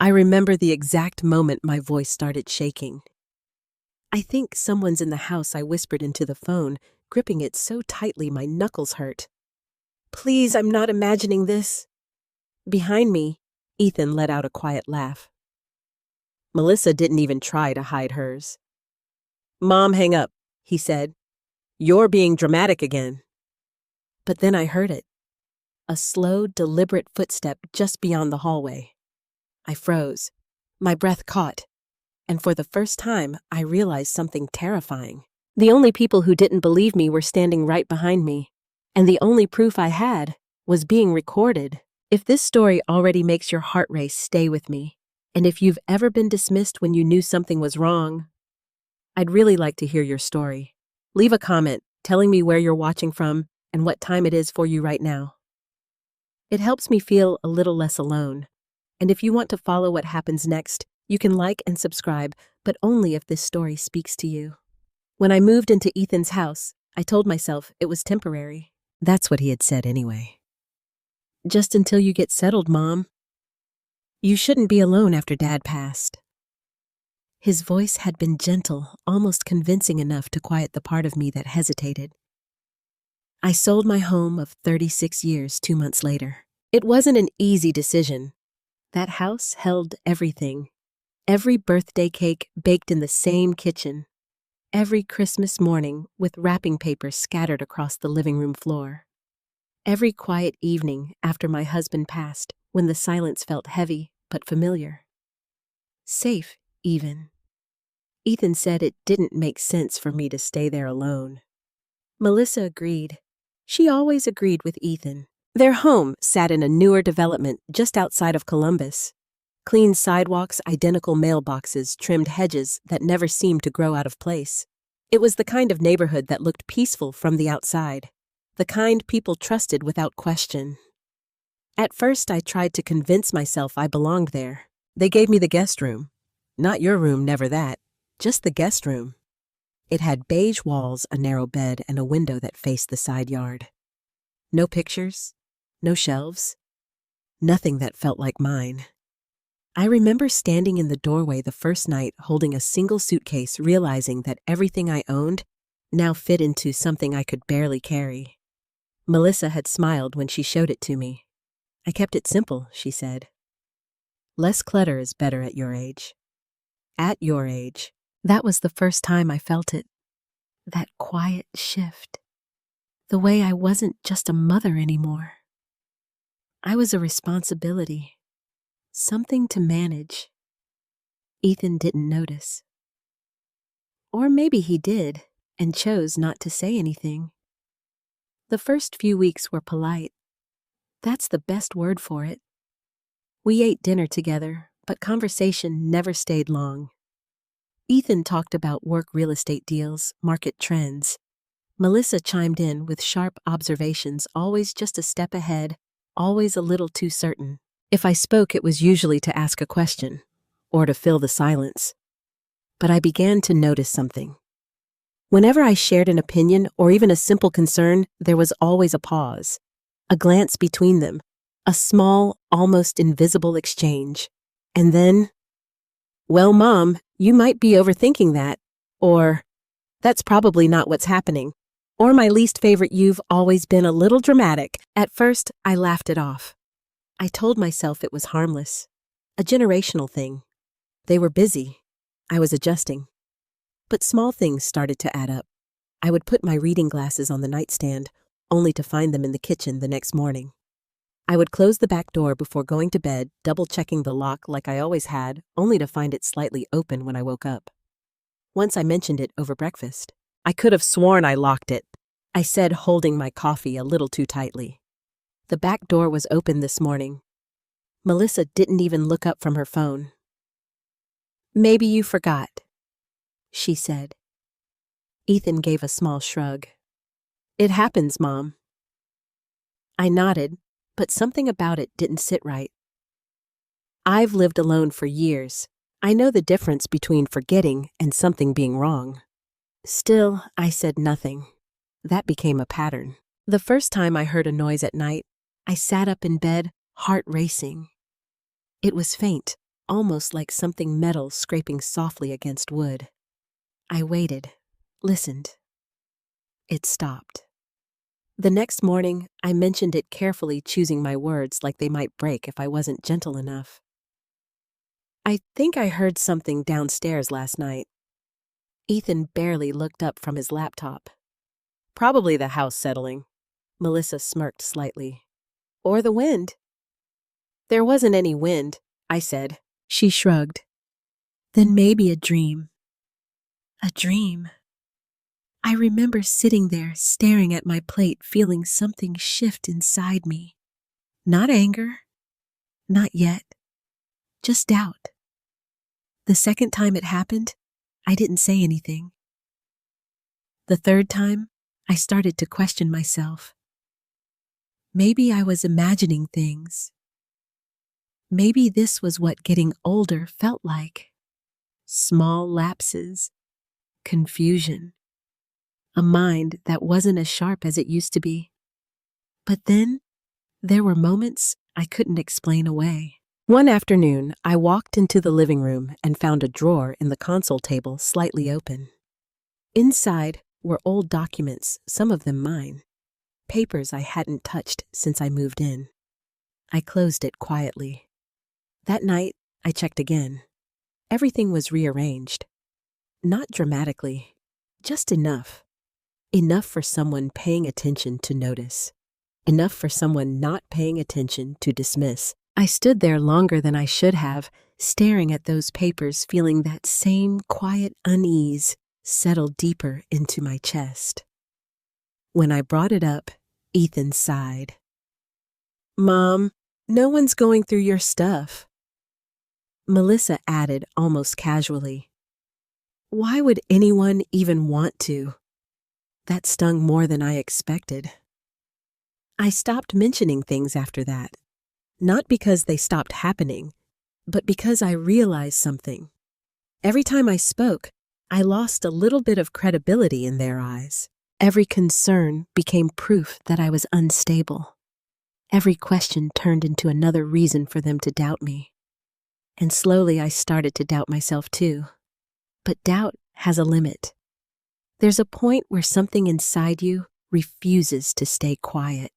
I remember the exact moment my voice started shaking. "I think someone's in the house," I whispered into the phone, gripping it so tightly my knuckles hurt. "Please, I'm not imagining this." Behind me, Ethan let out a quiet laugh. Melissa didn't even try to hide hers. "Mom, hang up," he said. "You're being dramatic again." But then I heard it. A slow, deliberate footstep just beyond the hallway. I froze. My breath caught. And for the first time, I realized something terrifying. The only people who didn't believe me were standing right behind me. And the only proof I had was being recorded. If this story already makes your heart race, stay with me. And if you've ever been dismissed when you knew something was wrong, I'd really like to hear your story. Leave a comment telling me where you're watching from and what time it is for you right now. It helps me feel a little less alone. And if you want to follow what happens next, you can like and subscribe, but only if this story speaks to you. When I moved into Ethan's house, I told myself it was temporary. That's what he had said anyway. "Just until you get settled, Mom. You shouldn't be alone after Dad passed." His voice had been gentle, almost convincing enough to quiet the part of me that hesitated. I sold my home of 36 years 2 months later. It wasn't an easy decision. That house held everything. Every birthday cake baked in the same kitchen. Every Christmas morning with wrapping paper scattered across the living room floor. Every quiet evening after my husband passed, when the silence felt heavy but familiar. Safe, even. Ethan said it didn't make sense for me to stay there alone. Melissa agreed. She always agreed with Ethan. Their home sat in a newer development just outside of Columbus. Clean sidewalks, identical mailboxes, trimmed hedges that never seemed to grow out of place. It was the kind of neighborhood that looked peaceful from the outside. The kind people trusted without question. At first, I tried to convince myself I belonged there. They gave me the guest room. Not your room, never that. Just the guest room. It had beige walls, a narrow bed, and a window that faced the side yard. No pictures, no shelves, nothing that felt like mine. I remember standing in the doorway the first night holding a single suitcase, realizing that everything I owned now fit into something I could barely carry. Melissa had smiled when she showed it to me. "I kept it simple," she said. "Less clutter is better at your age." At your age. That was the first time I felt it. That quiet shift. The way I wasn't just a mother anymore. I was a responsibility. Something to manage. Ethan didn't notice. Or maybe he did, and chose not to say anything. The first few weeks were polite. That's the best word for it. We ate dinner together, but conversation never stayed long. Ethan talked about work, real estate deals, market trends. Melissa chimed in with sharp observations, always just a step ahead, always a little too certain. If I spoke, it was usually to ask a question, or to fill the silence. But I began to notice something. Whenever I shared an opinion or even a simple concern, there was always a pause, a glance between them, a small, almost invisible exchange. And then, "Well, Mom, you might be overthinking that," or "That's probably not what's happening," or my least favorite, "You've always been a little dramatic." At first, I laughed it off. I told myself it was harmless, a generational thing. They were busy. I was adjusting. But small things started to add up. I would put my reading glasses on the nightstand, only to find them in the kitchen the next morning. I would close the back door before going to bed, double-checking the lock like I always had, only to find it slightly open when I woke up. Once I mentioned it over breakfast. "I could have sworn I locked it," I said, holding my coffee a little too tightly. The back door was open this morning. Melissa didn't even look up from her phone. "Maybe you forgot," she said. Ethan gave a small shrug. "It happens, Mom." I nodded, but something about it didn't sit right. I've lived alone for years. I know the difference between forgetting and something being wrong. Still, I said nothing. That became a pattern. The first time I heard a noise at night, I sat up in bed, heart racing. It was faint, almost like something metal scraping softly against wood. I waited, listened. It stopped. The next morning, I mentioned it carefully, choosing my words like they might break if I wasn't gentle enough. "I think I heard something downstairs last night." Ethan barely looked up from his laptop. "Probably the house settling." Melissa smirked slightly. "Or the wind." "There wasn't any wind," I said. She shrugged. "Then maybe a dream." A dream. I remember sitting there, staring at my plate, feeling something shift inside me. Not anger. Not yet. Just doubt. The second time it happened, I didn't say anything. The third time, I started to question myself. Maybe I was imagining things. Maybe this was what getting older felt like. Small lapses, confusion, a mind that wasn't as sharp as it used to be. But then, there were moments I couldn't explain away. One afternoon, I walked into the living room and found a drawer in the console table slightly open. Inside were old documents, some of them mine, papers I hadn't touched since I moved in. I closed it quietly. That night, I checked again. Everything was rearranged. Not dramatically, just enough. Enough for someone paying attention to notice. Enough for someone not paying attention to dismiss. I stood there longer than I should have, staring at those papers, feeling that same quiet unease settle deeper into my chest. When I brought it up, Ethan sighed. "Mom, no one's going through your stuff." Melissa added almost casually, "Why would anyone even want to?" That stung more than I expected. I stopped mentioning things after that, not because they stopped happening, but because I realized something. Every time I spoke, I lost a little bit of credibility in their eyes. Every concern became proof that I was unstable. Every question turned into another reason for them to doubt me. And slowly I started to doubt myself too. But doubt has a limit. There's a point where something inside you refuses to stay quiet.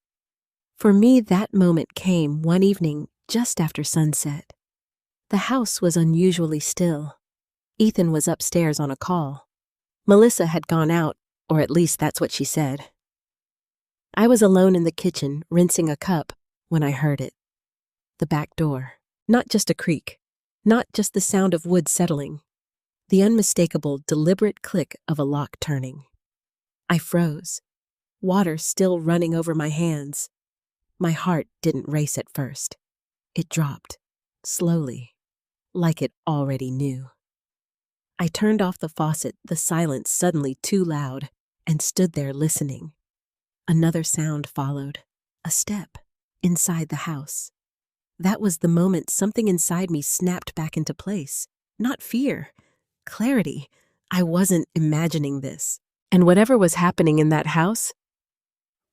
For me, that moment came one evening just after sunset. The house was unusually still. Ethan was upstairs on a call. Melissa had gone out, or at least that's what she said. I was alone in the kitchen, rinsing a cup, when I heard it. The back door. Not just a creak. Not just the sound of wood settling. The unmistakable, deliberate click of a lock turning. I froze. Water still running over my hands. My heart didn't race at first. It dropped, slowly, like it already knew. I turned off the faucet, the silence suddenly too loud, and stood there listening. Another sound followed, a step, inside the house. That was the moment something inside me snapped back into place. Not fear, clarity. I wasn't imagining this. And whatever was happening in that house,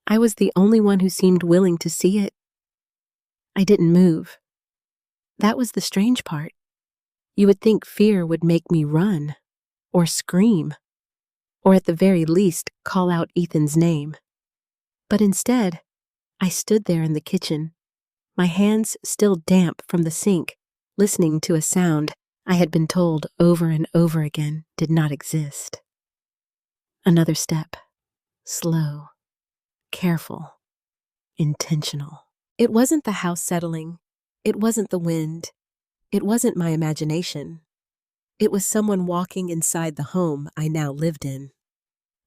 I was the only one who seemed willing to see it. I didn't move. That was the strange part. You would think fear would make me run, or scream, or at the very least call out Ethan's name. But instead, I stood there in the kitchen, my hands still damp from the sink, listening to a sound I had been told over and over again did not exist. Another step, slow, careful, intentional. It wasn't the house settling. It wasn't the wind. It wasn't my imagination. It was someone walking inside the home I now lived in.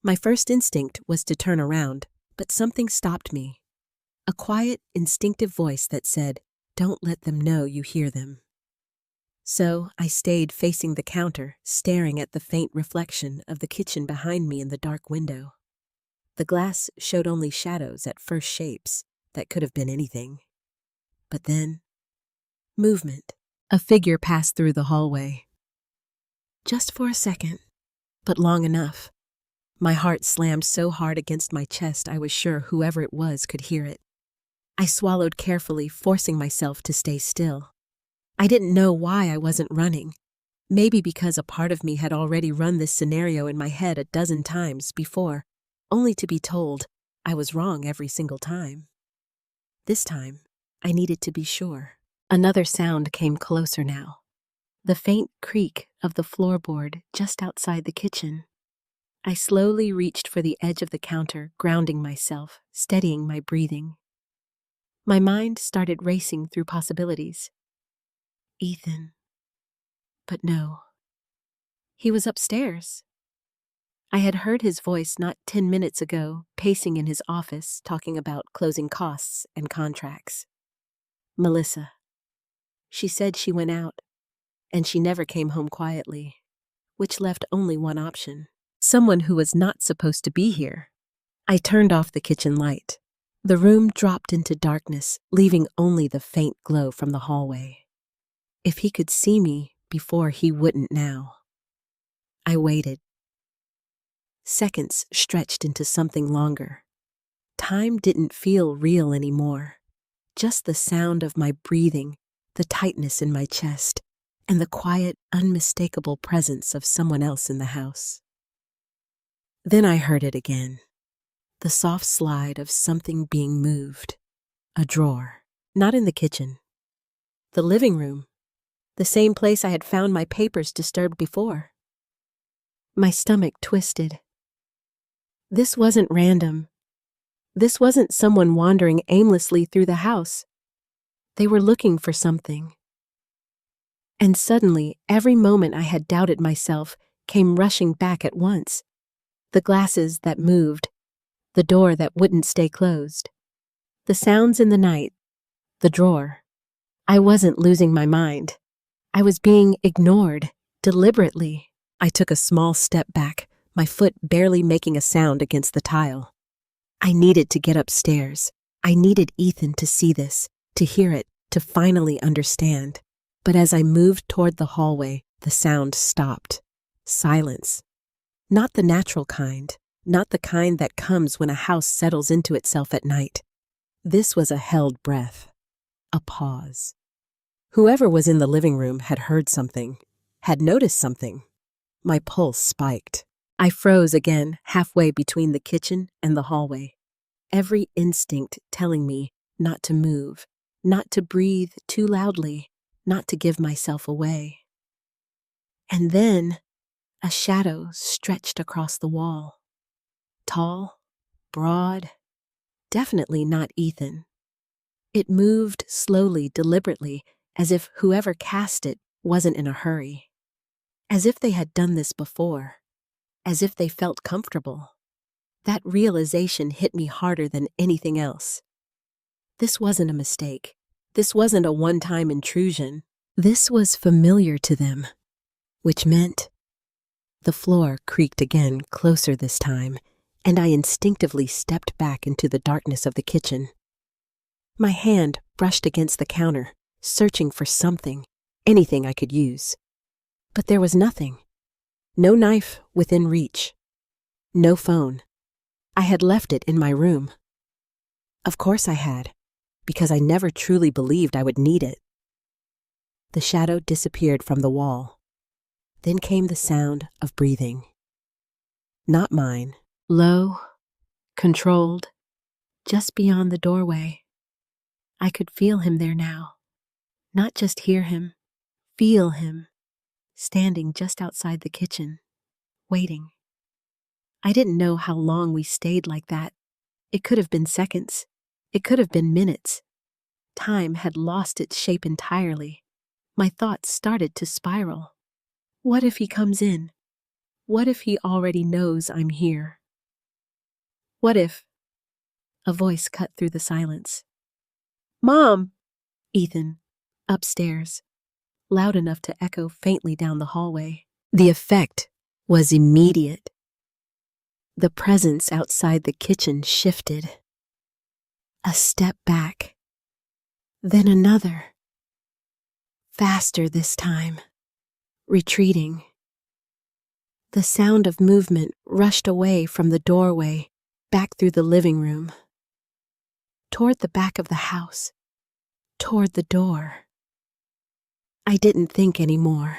My first instinct was to turn around, but something stopped me. A quiet, instinctive voice that said, "Don't let them know you hear them." So I stayed facing the counter, staring at the faint reflection of the kitchen behind me in the dark window. The glass showed only shadows at first, shapes that could have been anything. But then, movement. A figure passed through the hallway. Just for a second, but long enough. My heart slammed so hard against my chest I was sure whoever it was could hear it. I swallowed carefully, forcing myself to stay still. I didn't know why I wasn't running. Maybe because a part of me had already run this scenario in my head a dozen times before, only to be told I was wrong every single time. This time, I needed to be sure. Another sound came closer now. The faint creak of the floorboard just outside the kitchen. I slowly reached for the edge of the counter, grounding myself, steadying my breathing. My mind started racing through possibilities. Ethan. But no. He was upstairs. I had heard his voice not 10 minutes ago, pacing in his office, talking about closing costs and contracts. Melissa. She said she went out, and she never came home quietly, which left only one option. Someone who was not supposed to be here. I turned off the kitchen light. The room dropped into darkness, leaving only the faint glow from the hallway. If he could see me before, he wouldn't now. I waited. Seconds stretched into something longer. Time didn't feel real anymore. Just the sound of my breathing, the tightness in my chest, and the quiet, unmistakable presence of someone else in the house. Then I heard it again. The soft slide of something being moved. A drawer. Not in the kitchen. The living room. The same place I had found my papers disturbed before. My stomach twisted. This wasn't random. This wasn't someone wandering aimlessly through the house. They were looking for something. And suddenly, every moment I had doubted myself came rushing back at once. The glasses that moved, the door that wouldn't stay closed, the sounds in the night, the drawer. I wasn't losing my mind. I was being ignored, deliberately. I took a small step back, my foot barely making a sound against the tile. I needed to get upstairs. I needed Ethan to see this, to hear it, to finally understand. But as I moved toward the hallway, the sound stopped. Silence. Not the natural kind, not the kind that comes when a house settles into itself at night. This was a held breath, a pause. Whoever was in the living room had heard something, had noticed something. My pulse spiked. I froze again, halfway between the kitchen and the hallway. Every instinct telling me not to move, not to breathe too loudly, not to give myself away. And then a shadow stretched across the wall. Tall, broad, definitely not Ethan. It moved slowly, deliberately, as if whoever cast it wasn't in a hurry. As if they had done this before. As if they felt comfortable. That realization hit me harder than anything else. This wasn't a mistake. This wasn't a one-time intrusion. This was familiar to them, which meant the floor creaked again, closer this time, and I instinctively stepped back into the darkness of the kitchen. My hand brushed against the counter, searching for something, anything I could use. But there was nothing. No knife within reach. No phone. I had left it in my room. Of course I had, because I never truly believed I would need it. The shadow disappeared from the wall. Then came the sound of breathing. Not mine. Low, controlled, just beyond the doorway. I could feel him there now. Not just hear him, feel him, standing just outside the kitchen, waiting. I didn't know how long we stayed like that. It could have been seconds. It could have been minutes. Time had lost its shape entirely. My thoughts started to spiral. What if he comes in? What if he already knows I'm here? What if... A voice cut through the silence. Mom! Ethan, upstairs, loud enough to echo faintly down the hallway. The effect was immediate. The presence outside the kitchen shifted. A step back. Then another. Faster this time. Retreating. The sound of movement rushed away from the doorway, back through the living room. Toward the back of the house. Toward the door. I didn't think anymore.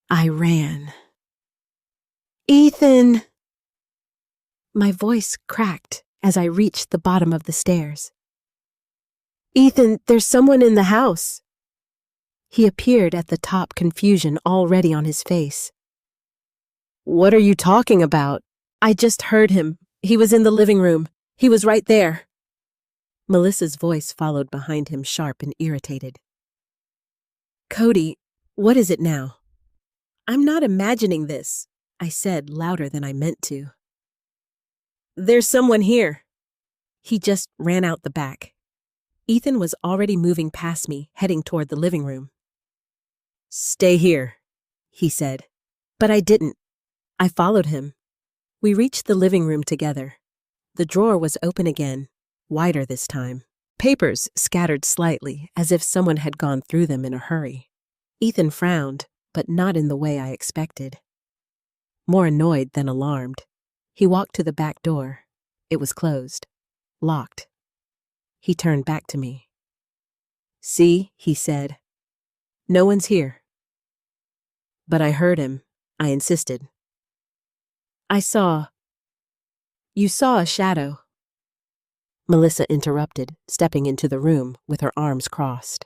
I ran. Ethan! My voice cracked as I reached the bottom of the stairs. Ethan, there's someone in the house. He appeared at the top, confusion already on his face. What are you talking about? I just heard him. He was in the living room. He was right there. Melissa's voice followed behind him, sharp and irritated. Cody, what is it now? I'm not imagining this, I said louder than I meant to. There's someone here. He just ran out the back. Ethan was already moving past me, heading toward the living room. Stay here, he said. But I didn't. I followed him. We reached the living room together. The drawer was open again, wider this time. Papers scattered slightly, as if someone had gone through them in a hurry. Ethan frowned, but not in the way I expected. More annoyed than alarmed. He walked to the back door. It was closed. Locked. He turned back to me. See, he said. No one's here. But I heard him. I insisted. You saw a shadow. Melissa interrupted, stepping into the room with her arms crossed.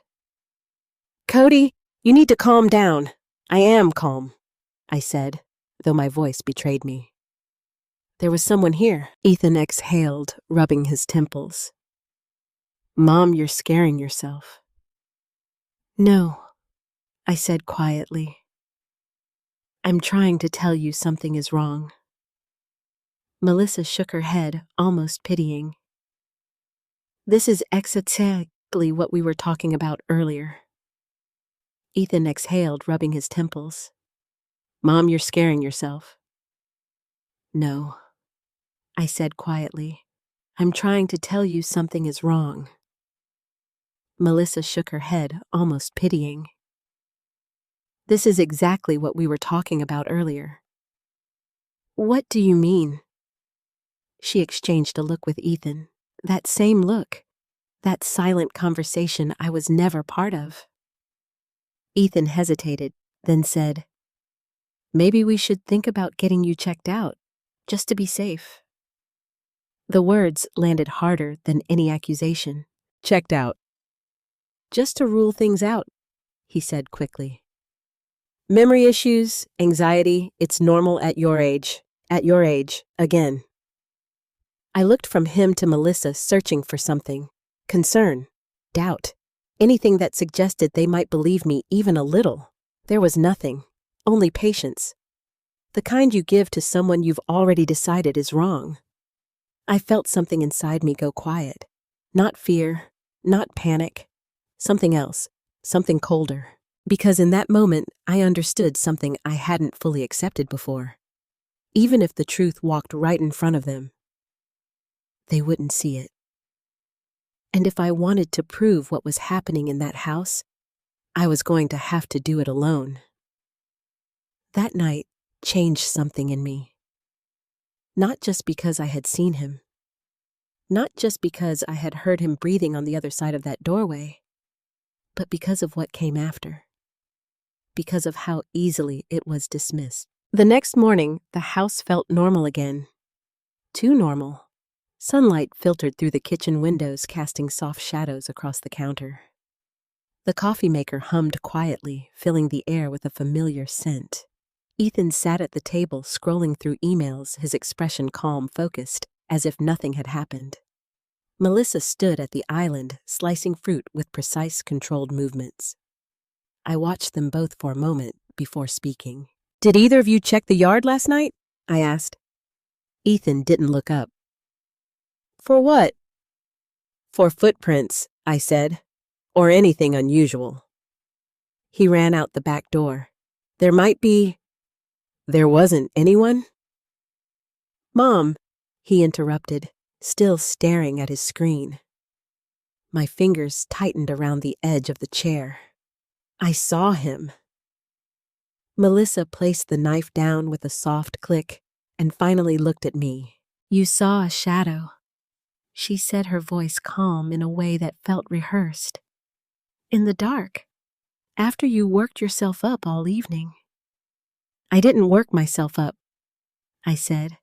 Cody, you need to calm down. I am calm, I said, though my voice betrayed me. There was someone here. Ethan exhaled, rubbing his temples. Mom, you're scaring yourself. No, I said quietly. I'm trying to tell you something is wrong. Melissa shook her head, almost pitying. This is exactly what we were talking about earlier. Ethan exhaled, rubbing his temples. Mom, you're scaring yourself. No, I said quietly. I'm trying to tell you something is wrong. Melissa shook her head, almost pitying. This is exactly what we were talking about earlier. What do you mean? She exchanged a look with Ethan. That same look. That silent conversation I was never part of. Ethan hesitated, then said, Maybe we should think about getting you checked out, just to be safe. The words landed harder than any accusation. Checked out. Just to rule things out, he said quickly. Memory issues, anxiety, it's normal at your age. At your age, again. I looked from him to Melissa, searching for something. Concern, doubt, anything that suggested they might believe me even a little. There was nothing, only patience. The kind you give to someone you've already decided is wrong. I felt something inside me go quiet. Not fear, not panic. Something else, something colder. Because in that moment, I understood something I hadn't fully accepted before. Even if the truth walked right in front of them, they wouldn't see it. And if I wanted to prove what was happening in that house, I was going to have to do it alone. That night changed something in me. Not just because I had seen him. Not just because I had heard him breathing on the other side of that doorway, but because of what came after. Because of how easily it was dismissed. The next morning, the house felt normal again. Too normal. Sunlight filtered through the kitchen windows, casting soft shadows across the counter. The coffee maker hummed quietly, filling the air with a familiar scent. Ethan sat at the table, scrolling through emails, his expression calm, focused, as if nothing had happened. Melissa stood at the island, slicing fruit with precise, controlled movements. I watched them both for a moment before speaking. Did either of you check the yard last night? I asked. Ethan didn't look up. For what? For footprints, I said, or anything unusual. He ran out the back door. There wasn't anyone? Mom, he interrupted, still staring at his screen. My fingers tightened around the edge of the chair. I saw him. Melissa placed the knife down with a soft click and finally looked at me. You saw a shadow, she said, her voice calm in a way that felt rehearsed. In the dark. After you worked yourself up all evening. I didn't work myself up, I said.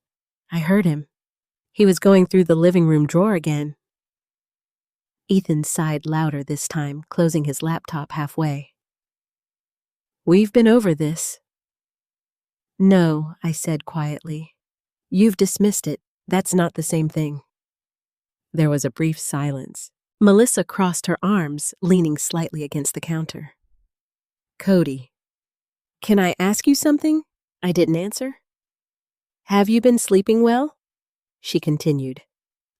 I heard him. He was going through the living room drawer again. Ethan sighed louder this time, closing his laptop halfway. We've been over this. No, I said quietly. You've dismissed it. That's not the same thing. There was a brief silence. Melissa crossed her arms, leaning slightly against the counter. Cody, can I ask you something? I didn't answer. Have you been sleeping well? She continued.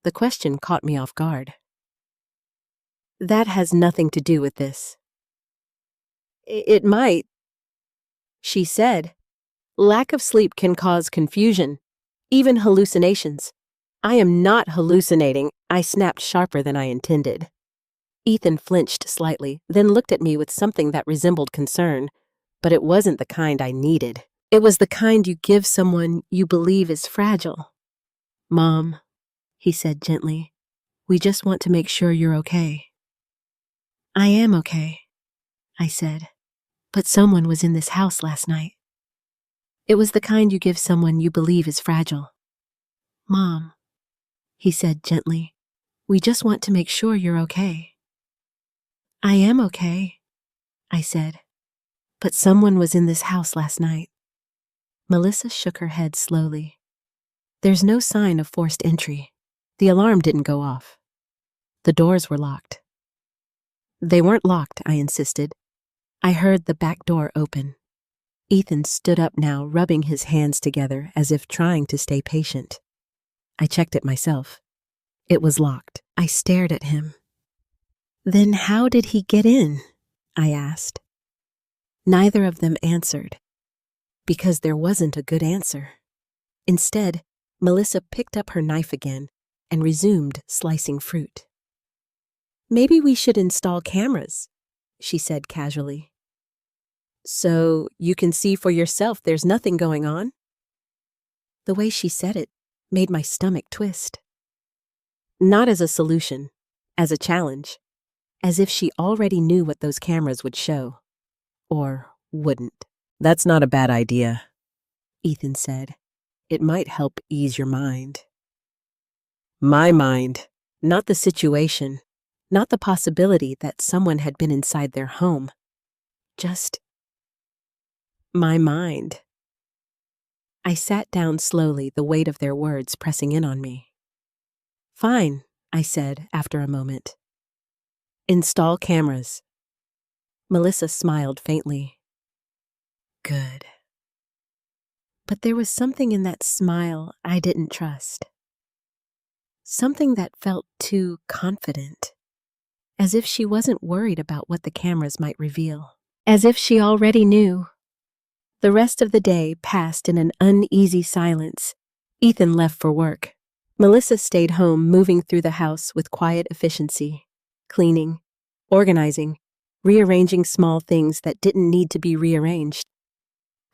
The question caught me off guard. That has nothing to do with this. It might, she said. Lack of sleep can cause confusion, even hallucinations. I am not hallucinating, I snapped sharper than I intended. Ethan flinched slightly, then looked at me with something that resembled concern, but it wasn't the kind I needed. It was the kind you give someone you believe is fragile. Mom, he said gently, we just want to make sure you're okay. I am okay, I said, but someone was in this house last night. It was the kind you give someone you believe is fragile. Mom, he said gently, we just want to make sure you're okay. I am okay, I said, but someone was in this house last night. Melissa shook her head slowly. There's no sign of forced entry. The alarm didn't go off. The doors were locked. They weren't locked, I insisted. I heard the back door open. Ethan stood up now, rubbing his hands together as if trying to stay patient. I checked it myself. It was locked. I stared at him. Then how did he get in? I asked. Neither of them answered, because there wasn't a good answer. Instead, Melissa picked up her knife again and resumed slicing fruit. Maybe we should install cameras, she said casually. So you can see for yourself there's nothing going on? The way she said it made my stomach twist. Not as a solution, as a challenge, as if she already knew what those cameras would show. Or wouldn't. That's not a bad idea, Ethan said. It might help ease your mind. My mind, not the situation, not the possibility that someone had been inside their home. Just my mind. I sat down slowly, the weight of their words pressing in on me. Fine, I said after a moment. Install cameras. Melissa smiled faintly. Good. But there was something in that smile I didn't trust. Something that felt too confident, as if she wasn't worried about what the cameras might reveal, as if she already knew. The rest of the day passed in an uneasy silence. Ethan left for work. Melissa stayed home, moving through the house with quiet efficiency, cleaning, organizing, rearranging small things that didn't need to be rearranged.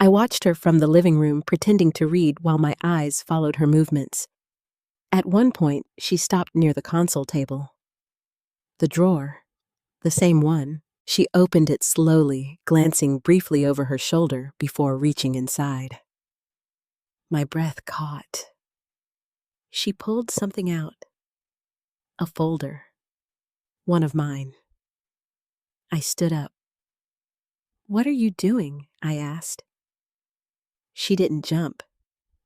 I watched her from the living room, pretending to read while my eyes followed her movements. At one point, she stopped near the console table. The drawer, the same one, she opened it slowly, glancing briefly over her shoulder before reaching inside. My breath caught. She pulled something out. A folder. One of mine. I stood up. What are you doing? I asked. She didn't jump,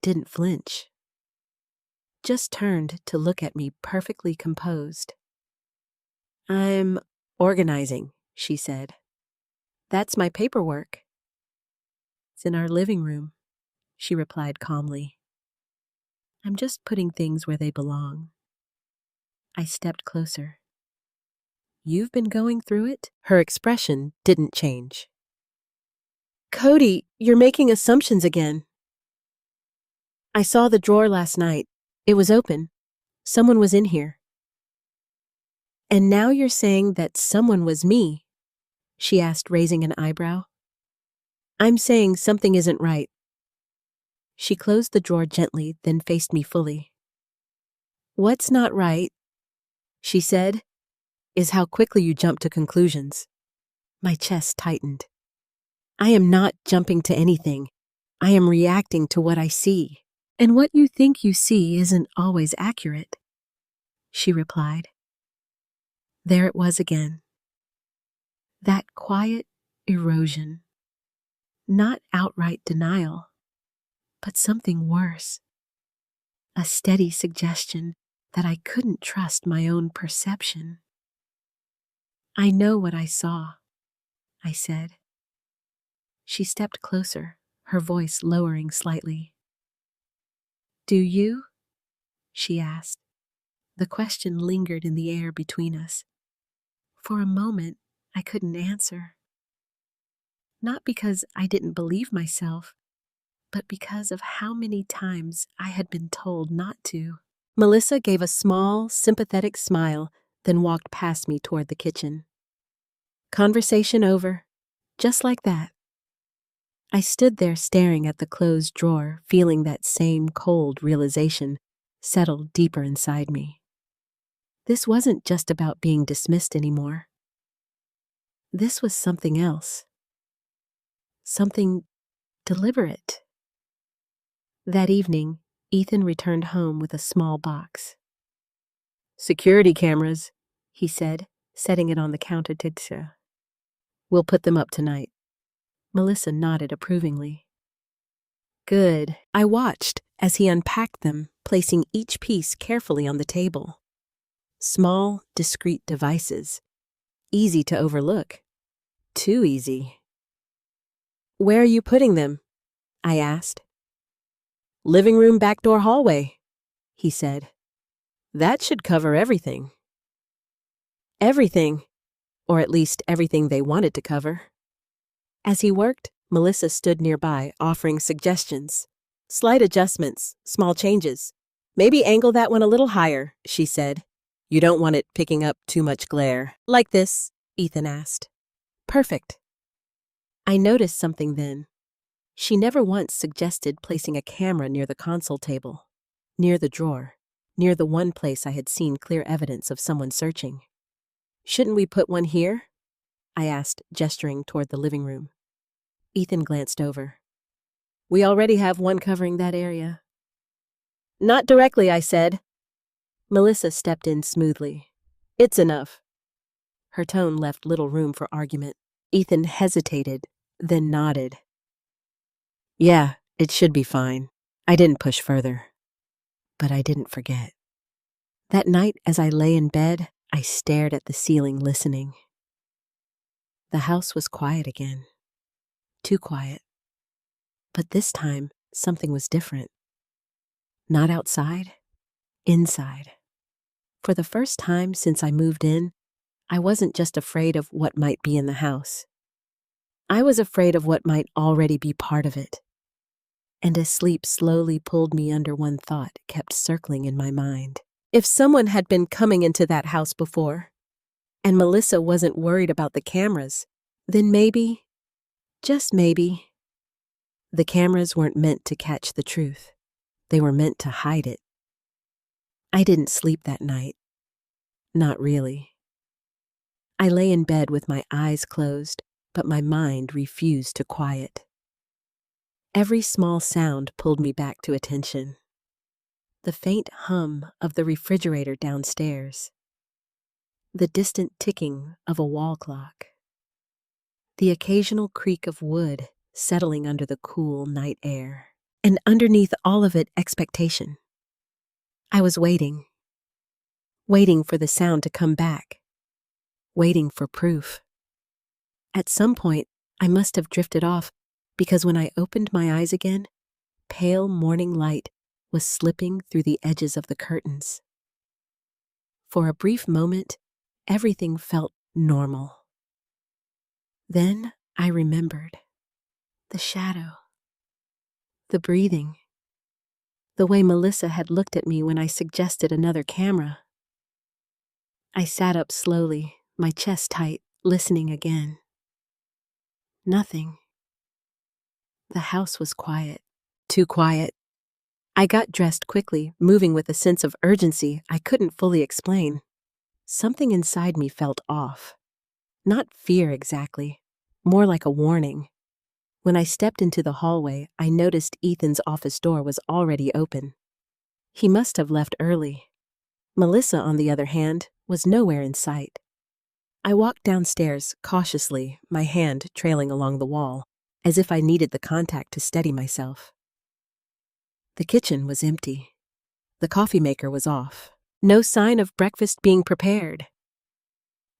didn't flinch. Just turned to look at me perfectly composed. I'm organizing, she said. That's my paperwork. It's in our living room, she replied calmly. I'm just putting things where they belong. I stepped closer. You've been going through it? Her expression didn't change. Cody, you're making assumptions again. I saw the drawer last night. It was open. Someone was in here. And now you're saying that someone was me? She asked, raising an eyebrow. I'm saying something isn't right. She closed the drawer gently, then faced me fully. What's not right, she said, is how quickly you jump to conclusions. My chest tightened. I am not jumping to anything. I am reacting to what I see. And what you think you see isn't always accurate, she replied. There it was again. That quiet erosion. Not outright denial, but something worse. A steady suggestion that I couldn't trust my own perception. I know what I saw, I said. She stepped closer, her voice lowering slightly. Do you? She asked. The question lingered in the air between us. For a moment, I couldn't answer. Not because I didn't believe myself, but because of how many times I had been told not to. Melissa gave a small, sympathetic smile, then walked past me toward the kitchen. Conversation over, just like that. I stood there staring at the closed drawer, feeling that same cold realization settle deeper inside me. This wasn't just about being dismissed anymore. This was something else. Something deliberate. That evening, Ethan returned home with a small box. Security cameras, he said, setting it on the counter. We'll put them up tonight. Melissa nodded approvingly. Good. I watched as he unpacked them, placing each piece carefully on the table. Small, discreet devices. Easy to overlook. Too easy. Where are you putting them? I asked. Living room, back door, hallway, he said. That should cover everything. Everything, or at least everything they wanted to cover. As he worked, Melissa stood nearby, offering suggestions. Slight adjustments, small changes. Maybe angle that one a little higher, she said. You don't want it picking up too much glare. Like this, Ethan asked. Perfect. I noticed something then. She never once suggested placing a camera near the console table, near the drawer, near the one place I had seen clear evidence of someone searching. Shouldn't we put one here? I asked, gesturing toward the living room. Ethan glanced over. We already have one covering that area. Not directly, I said. Melissa stepped in smoothly. It's enough. Her tone left little room for argument. Ethan hesitated, then nodded. Yeah, it should be fine. I didn't push further. But I didn't forget. That night, as I lay in bed, I stared at the ceiling listening. The house was quiet again. Too quiet. But this time, something was different. Not outside, inside. For the first time since I moved in, I wasn't just afraid of what might be in the house. I was afraid of what might already be part of it. And as sleep slowly pulled me under, one thought kept circling in my mind. If someone had been coming into that house before, and Melissa wasn't worried about the cameras, then maybe, just maybe, the cameras weren't meant to catch the truth. They were meant to hide it. I didn't sleep that night. Not really. I lay in bed with my eyes closed, but my mind refused to quiet. Every small sound pulled me back to attention. The faint hum of the refrigerator downstairs. The distant ticking of a wall clock. The occasional creak of wood settling under the cool night air. And underneath all of it, expectation. I was waiting. Waiting for the sound to come back. Waiting for proof. At some point, I must have drifted off, because when I opened my eyes again, pale morning light was slipping through the edges of the curtains. For a brief moment, everything felt normal. Then I remembered. The shadow. The breathing. The way Melissa had looked at me when I suggested another camera. I sat up slowly, my chest tight, listening again. Nothing. The house was quiet. Too quiet. I got dressed quickly, moving with a sense of urgency I couldn't fully explain. Something inside me felt off. Not fear exactly, more like a warning. When I stepped into the hallway, I noticed Ethan's office door was already open. He must have left early. Melissa, on the other hand, was nowhere in sight. I walked downstairs cautiously, my hand trailing along the wall, as if I needed the contact to steady myself. The kitchen was empty. The coffee maker was off. No sign of breakfast being prepared.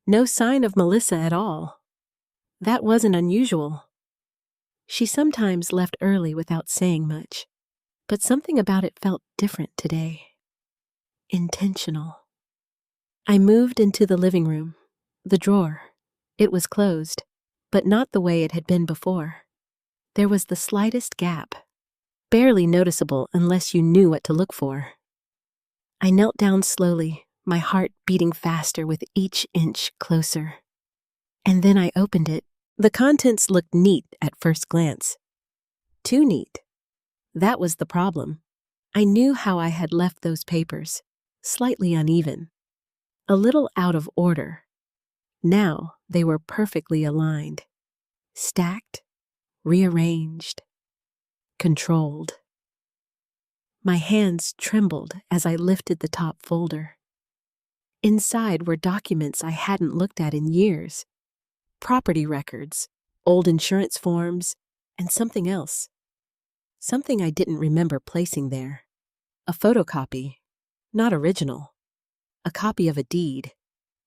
No sign of Melissa at all. That wasn't unusual. She sometimes left early without saying much, but something about it felt different today. Intentional. I moved into the living room. The drawer. It was closed, but not the way it had been before. There was the slightest gap, barely noticeable unless you knew what to look for. I knelt down slowly, my heart beating faster with each inch closer. And then I opened it. The contents looked neat at first glance. Too neat. That was the problem. I knew how I had left those papers, slightly uneven, a little out of order. Now they were perfectly aligned, stacked, rearranged, controlled. My hands trembled as I lifted the top folder. Inside were documents I hadn't looked at in years. Property records, old insurance forms, and something else. Something I didn't remember placing there. A photocopy, not original. A copy of a deed.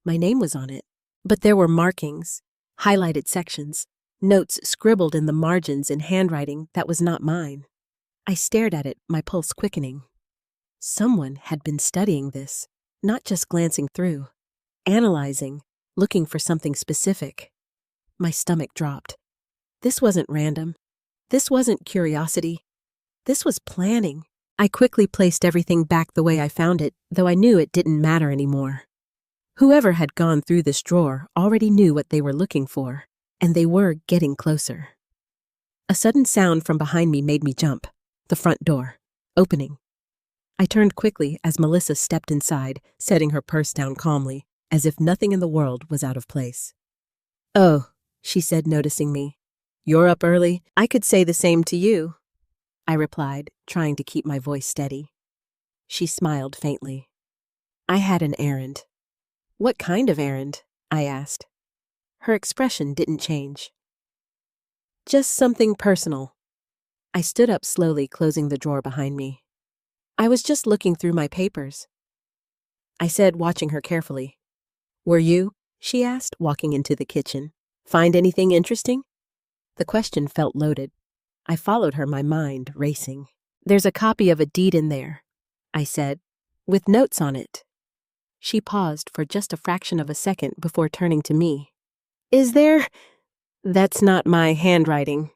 My name was on it, but there were markings, highlighted sections, notes scribbled in the margins in handwriting that was not mine. I stared at it, my pulse quickening. Someone had been studying this, not just glancing through, analyzing, looking for something specific. My stomach dropped. This wasn't random. This wasn't curiosity. This was planning. I quickly placed everything back the way I found it, though I knew it didn't matter anymore. Whoever had gone through this drawer already knew what they were looking for, and they were getting closer. A sudden sound from behind me made me jump. The front door, opening. I turned quickly as Melissa stepped inside, setting her purse down calmly, as if nothing in the world was out of place. "Oh," she said, noticing me. "You're up early. I could say the same to you," I replied, trying to keep my voice steady. She smiled faintly. "I had an errand." "What kind of errand?" I asked. Her expression didn't change. "Just something personal." I stood up slowly, closing the drawer behind me. "I was just looking through my papers," I said, watching her carefully. "Were you?" she asked, walking into the kitchen. "Find anything interesting?" The question felt loaded. I followed her, my mind racing. "There's a copy of a deed in there," I said, "with notes on it." She paused for just a fraction of a second before turning to me. "Is there?" "That's not my handwriting,"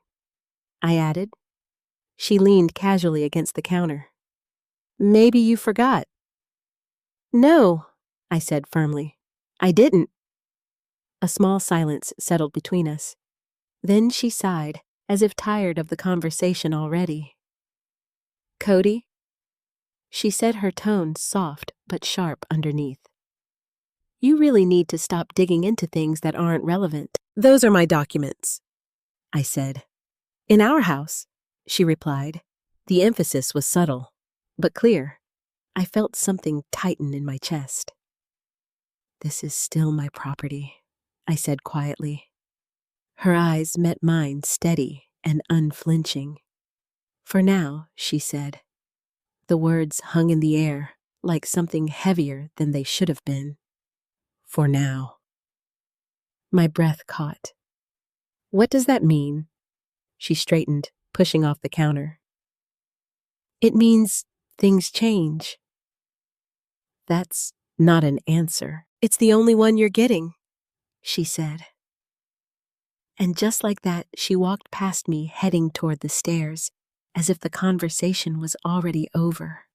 I added. She leaned casually against the counter. "Maybe you forgot." "No," I said firmly. "I didn't." A small silence settled between us. Then she sighed, as if tired of the conversation already. "Cody?" She said, her tone soft but sharp underneath. "You really need to stop digging into things that aren't relevant." "Those are my documents," I said. "In our house," she replied. The emphasis was subtle, but clear. I felt something tighten in my chest. "This is still my property," I said quietly. Her eyes met mine, steady and unflinching. "For now," she said. The words hung in the air, like something heavier than they should have been. "For now." My breath caught. "What does that mean?" She straightened, pushing off the counter. "It means things change." "That's not an answer. It's the only one you're getting," she said. And just like that, she walked past me, heading toward the stairs, as if the conversation was already over.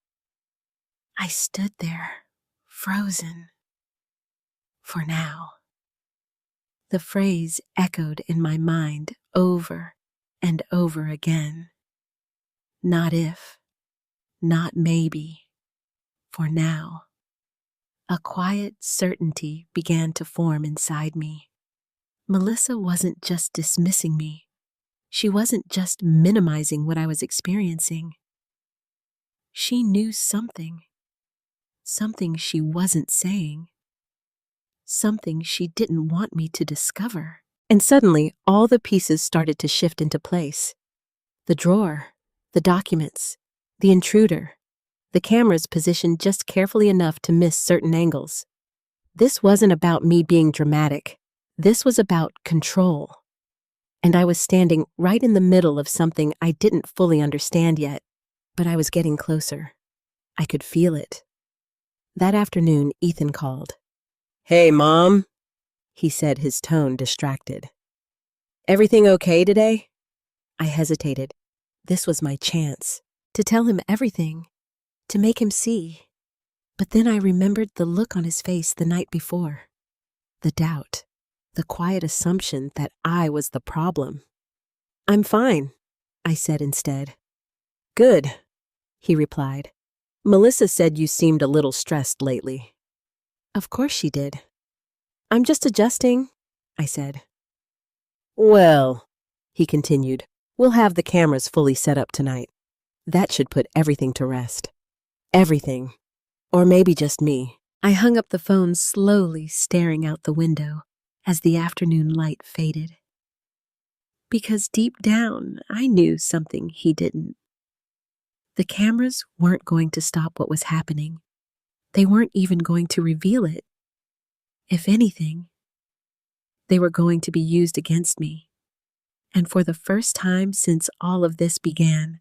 I stood there, frozen. For now. The phrase echoed in my mind over and over again. Not if, not maybe, for now. A quiet certainty began to form inside me. Melissa wasn't just dismissing me. She wasn't just minimizing what I was experiencing. She knew something she wasn't saying, something she didn't want me to discover. And suddenly, all the pieces started to shift into place. The drawer, the documents, the intruder, the cameras positioned just carefully enough to miss certain angles. This wasn't about me being dramatic. This was about control. And I was standing right in the middle of something I didn't fully understand yet, but I was getting closer. I could feel it. That afternoon, Ethan called. "Hey, Mom," he said, his tone distracted. "Everything okay today?" I hesitated. This was my chance to tell him everything, to make him see. But then I remembered the look on his face the night before. The doubt, the quiet assumption that I was the problem. "I'm fine," I said instead. "Good," he replied. "Melissa said you seemed a little stressed lately." "Of course she did." "I'm just adjusting," I said. "Well," he continued, "we'll have the cameras fully set up tonight. That should put everything to rest. Everything. Or maybe just me." I hung up the phone slowly, staring out the window as the afternoon light faded. Because deep down, I knew something he didn't. The cameras weren't going to stop what was happening. They weren't even going to reveal it. If anything, they were going to be used against me. And for the first time since all of this began,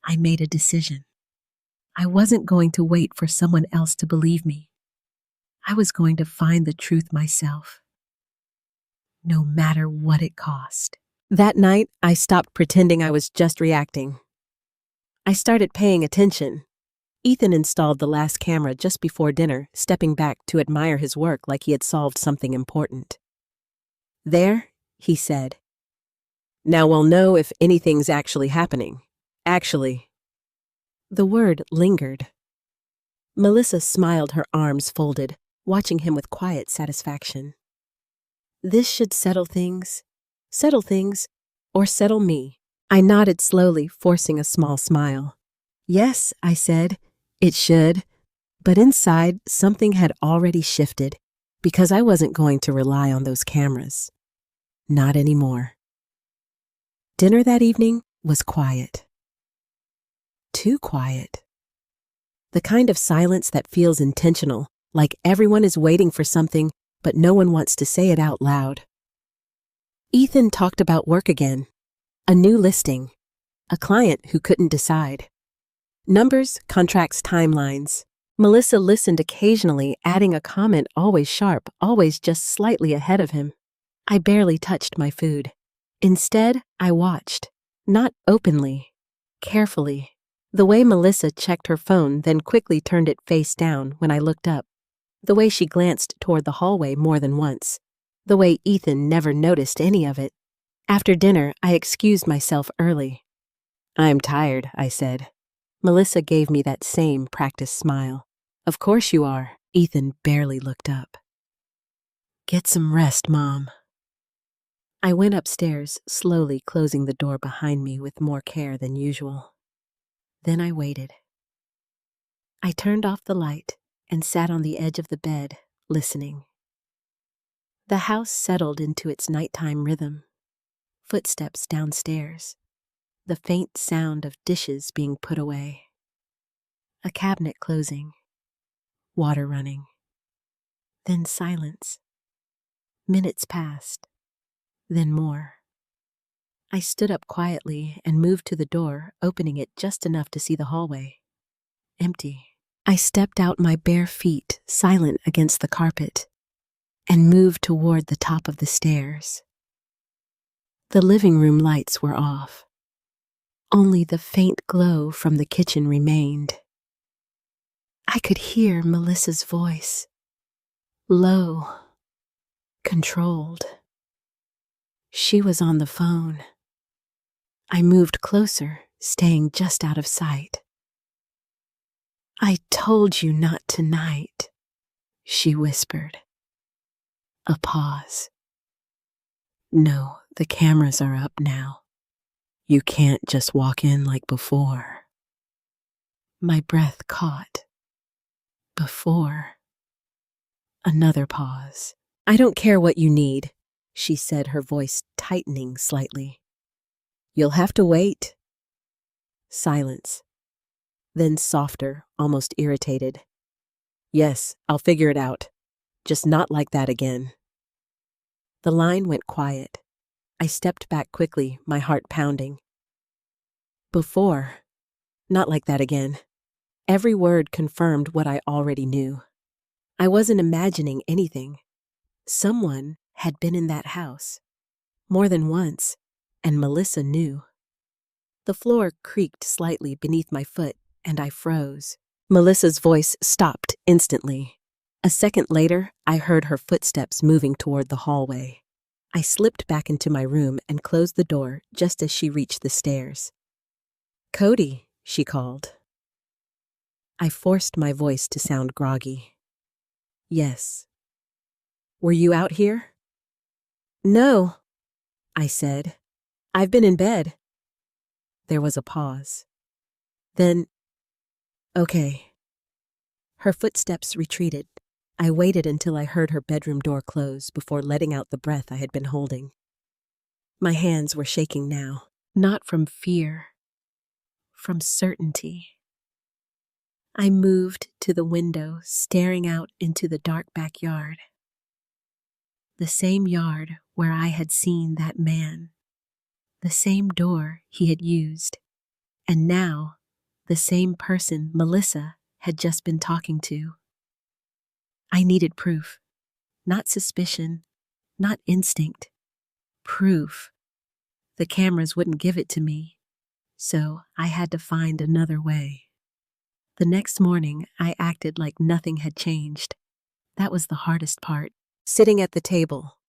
I made a decision. I wasn't going to wait for someone else to believe me. I was going to find the truth myself, no matter what it cost. That night, I stopped pretending I was just reacting. I started paying attention. Ethan installed the last camera just before dinner, stepping back to admire his work like he had solved something important. "There," he said. "Now we'll know if anything's actually happening. Actually." The word lingered. Melissa smiled, her arms folded, watching him with quiet satisfaction. This should settle things, or settle me. I nodded slowly, forcing a small smile. "Yes," I said, "it should." But inside, something had already shifted, because I wasn't going to rely on those cameras. Not anymore. Dinner that evening was quiet. Too quiet. The kind of silence that feels intentional, like everyone is waiting for something, but no one wants to say it out loud. Ethan talked about work again. A new listing. A client who couldn't decide. Numbers, contracts, timelines. Melissa listened occasionally, adding a comment always sharp, always just slightly ahead of him. I barely touched my food. Instead, I watched. Not openly. Carefully. The way Melissa checked her phone, then quickly turned it face down when I looked up. The way she glanced toward the hallway more than once. The way Ethan never noticed any of it. After dinner, I excused myself early. "I'm tired," I said. Melissa gave me that same practiced smile. "Of course you are." Ethan barely looked up. "Get some rest, Mom." I went upstairs, slowly closing the door behind me with more care than usual. Then I waited. I turned off the light and sat on the edge of the bed, listening. The house settled into its nighttime rhythm. Footsteps downstairs. The faint sound of dishes being put away. A cabinet closing. Water running. Then silence. Minutes passed. Then more. I stood up quietly and moved to the door, opening it just enough to see the hallway. Empty. I stepped out, my bare feet silent against the carpet, and moved toward the top of the stairs. The living room lights were off. Only the faint glow from the kitchen remained. I could hear Melissa's voice. Low. Controlled. She was on the phone. I moved closer, staying just out of sight. "I told you not tonight," she whispered. A pause. No, the cameras are up now. You can't just walk in like before. My breath caught. Before. Another pause. I don't care what you need, she said, her voice tightening slightly. You'll have to wait. Silence. Then softer, almost irritated. Yes, I'll figure it out. Just not like that again. The line went quiet. I stepped back quickly, my heart pounding. Before. Not like that again. Every word confirmed what I already knew. I wasn't imagining anything. Someone had been in that house. More than once, and Melissa knew. The floor creaked slightly beneath my foot, and I froze. Melissa's voice stopped instantly. A second later, I heard her footsteps moving toward the hallway. I slipped back into my room and closed the door just as she reached the stairs. Cody, she called. I forced my voice to sound groggy. Yes. Were you out here? No, I said. I've been in bed. There was a pause. Then, okay. Her footsteps retreated. I waited until I heard her bedroom door close before letting out the breath I had been holding. My hands were shaking now, not from fear, from certainty. I moved to the window, staring out into the dark backyard. The same yard where I had seen that man. The same door he had used. And now, the same person Melissa had just been talking to. I needed proof. Not suspicion, not instinct. Proof. The cameras wouldn't give it to me, so I had to find another way. The next morning, I acted like nothing had changed. That was the hardest part. Sitting at the table,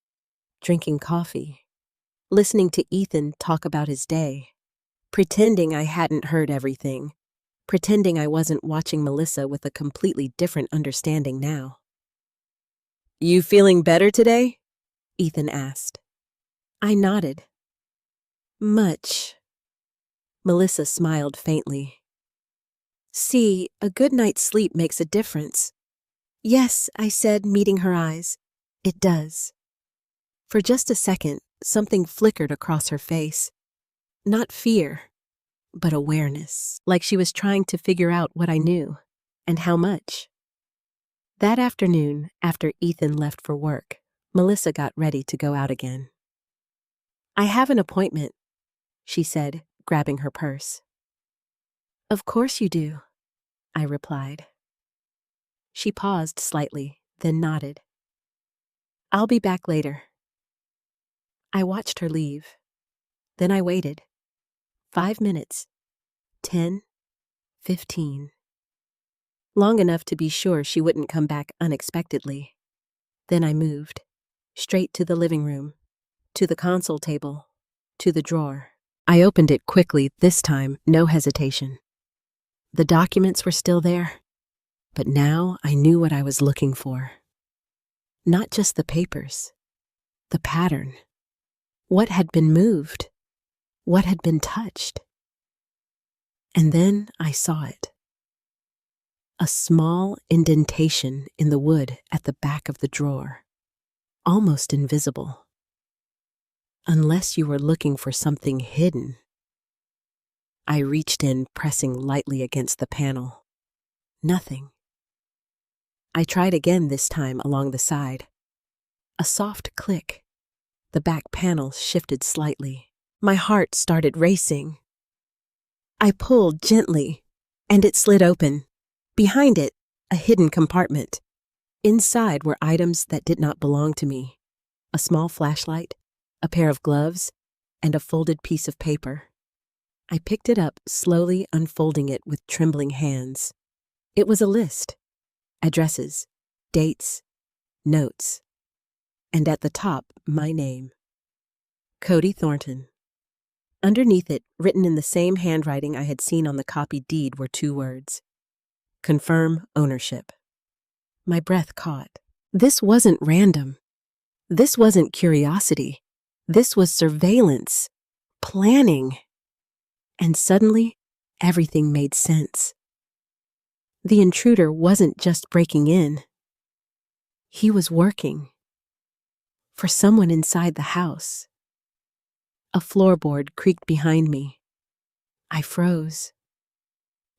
drinking coffee, listening to Ethan talk about his day, pretending I hadn't heard everything, pretending I wasn't watching Melissa with a completely different understanding now. You feeling better today? Ethan asked. I nodded. Much. Melissa smiled faintly. See, a good night's sleep makes a difference. Yes, I said, meeting her eyes. It does. For just a second, something flickered across her face. Not fear, but awareness, like she was trying to figure out what I knew, and how much. That afternoon, after Ethan left for work, Melissa got ready to go out again. I have an appointment, she said, grabbing her purse. Of course you do, I replied. She paused slightly, then nodded. I'll be back later. I watched her leave. Then I waited. 5 minutes. 10. 15. Long enough to be sure she wouldn't come back unexpectedly. Then I moved. Straight to the living room. To the console table. To the drawer. I opened it quickly, this time, no hesitation. The documents were still there. But now I knew what I was looking for. Not just the papers. The pattern. What had been moved? What had been touched? And then I saw it. A small indentation in the wood at the back of the drawer. Almost invisible. Unless you were looking for something hidden. I reached in, pressing lightly against the panel. Nothing. I tried again, this time along the side. A soft click. The back panel shifted slightly. My heart started racing. I pulled gently, and it slid open. Behind it, a hidden compartment. Inside were items that did not belong to me. A small flashlight, a pair of gloves, and a folded piece of paper. I picked it up, slowly unfolding it with trembling hands. It was a list. Addresses, dates, notes. And at the top, my name. Cody Thornton. Underneath it, written in the same handwriting I had seen on the copied deed, were 2 words. Confirm ownership. My breath caught. This wasn't random. This wasn't curiosity. This was surveillance, planning. And suddenly, everything made sense. The intruder wasn't just breaking in. He was working for someone inside the house. A floorboard creaked behind me. I froze.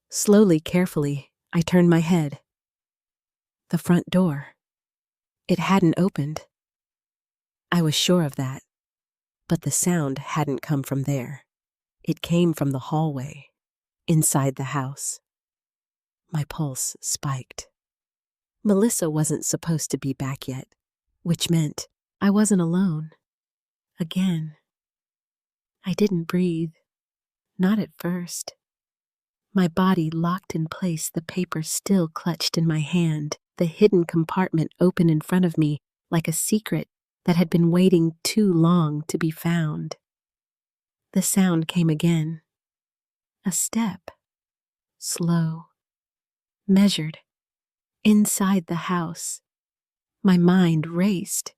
Slowly, carefully, I turned my head. The front door. It hadn't opened. I was sure of that. But the sound hadn't come from there. It came from the hallway, inside the house. My pulse spiked. Melissa wasn't supposed to be back yet, which meant I wasn't alone. Again. I didn't breathe. Not at first. My body locked in place, the paper still clutched in my hand, the hidden compartment open in front of me like a secret that had been waiting too long to be found. The sound came again. A step. Slow. Measured. Inside the house. My mind raced.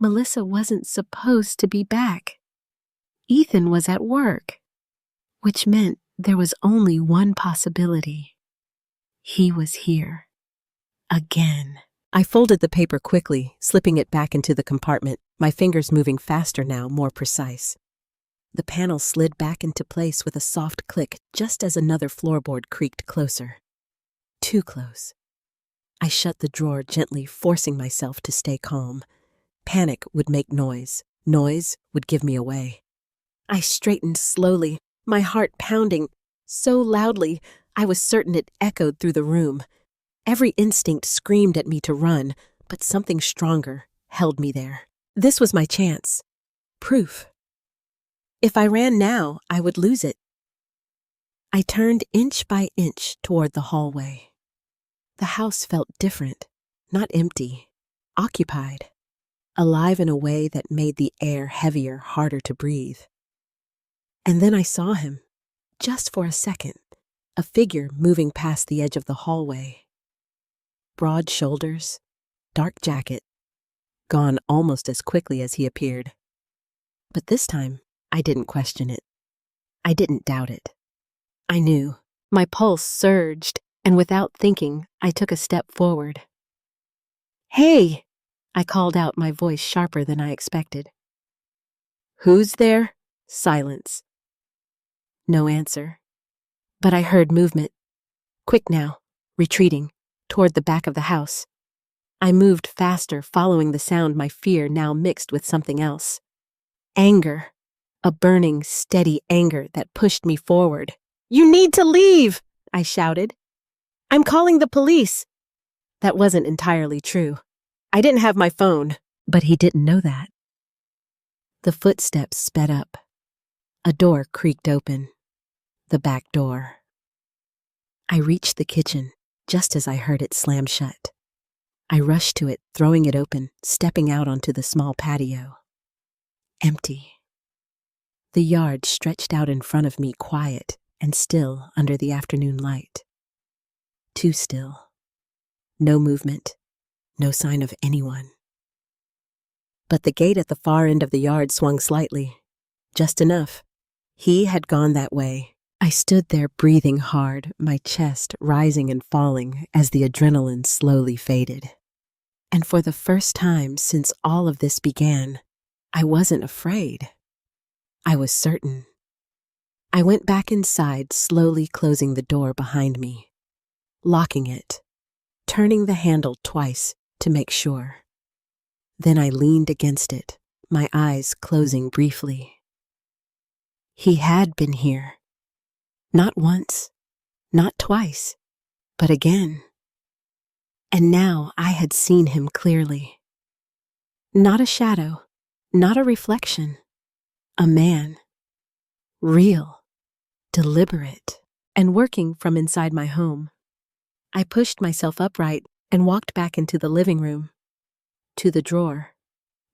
Melissa wasn't supposed to be back. Ethan was at work, which meant there was only one possibility. He was here. Again. I folded the paper quickly, slipping it back into the compartment, my fingers moving faster now, more precise. The panel slid back into place with a soft click just as another floorboard creaked closer. Too close. I shut the drawer gently, forcing myself to stay calm. Panic would make noise. Noise would give me away. I straightened slowly, my heart pounding so loudly I was certain it echoed through the room. Every instinct screamed at me to run, but something stronger held me there. This was my chance. Proof. If I ran now, I would lose it. I turned inch by inch toward the hallway. The house felt different, not empty, occupied, alive in a way that made the air heavier, harder to breathe. And then I saw him, just for a second, a figure moving past the edge of the hallway. Broad shoulders, dark jacket, gone almost as quickly as he appeared. But this time, I didn't question it. I didn't doubt it. I knew. My pulse surged, and without thinking, I took a step forward. "Hey!" I called out, my voice sharper than I expected. "Who's there?" Silence. No answer. But I heard movement. Quick now, retreating, toward the back of the house. I moved faster, following the sound, my fear now mixed with something else. Anger. A burning, steady anger that pushed me forward. "You need to leave!" I shouted. "I'm calling the police." That wasn't entirely true. I didn't have my phone, but he didn't know that. The footsteps sped up. A door creaked open. The back door. I reached the kitchen just as I heard it slam shut. I rushed to it, throwing it open, stepping out onto the small patio. Empty. The yard stretched out in front of me, quiet and still under the afternoon light. Too still. No movement, no sign of anyone. But the gate at the far end of the yard swung slightly. Just enough. He had gone that way. I stood there breathing hard, my chest rising and falling as the adrenaline slowly faded. And for the first time since all of this began, I wasn't afraid. I was certain. I went back inside, slowly closing the door behind me, locking it, turning the handle twice to make sure. Then I leaned against it, my eyes closing briefly. He had been here. Not once, not twice, but again. And now I had seen him clearly. Not a shadow, not a reflection. A man. Real, deliberate, and working from inside my home. I pushed myself upright and walked back into the living room, to the drawer,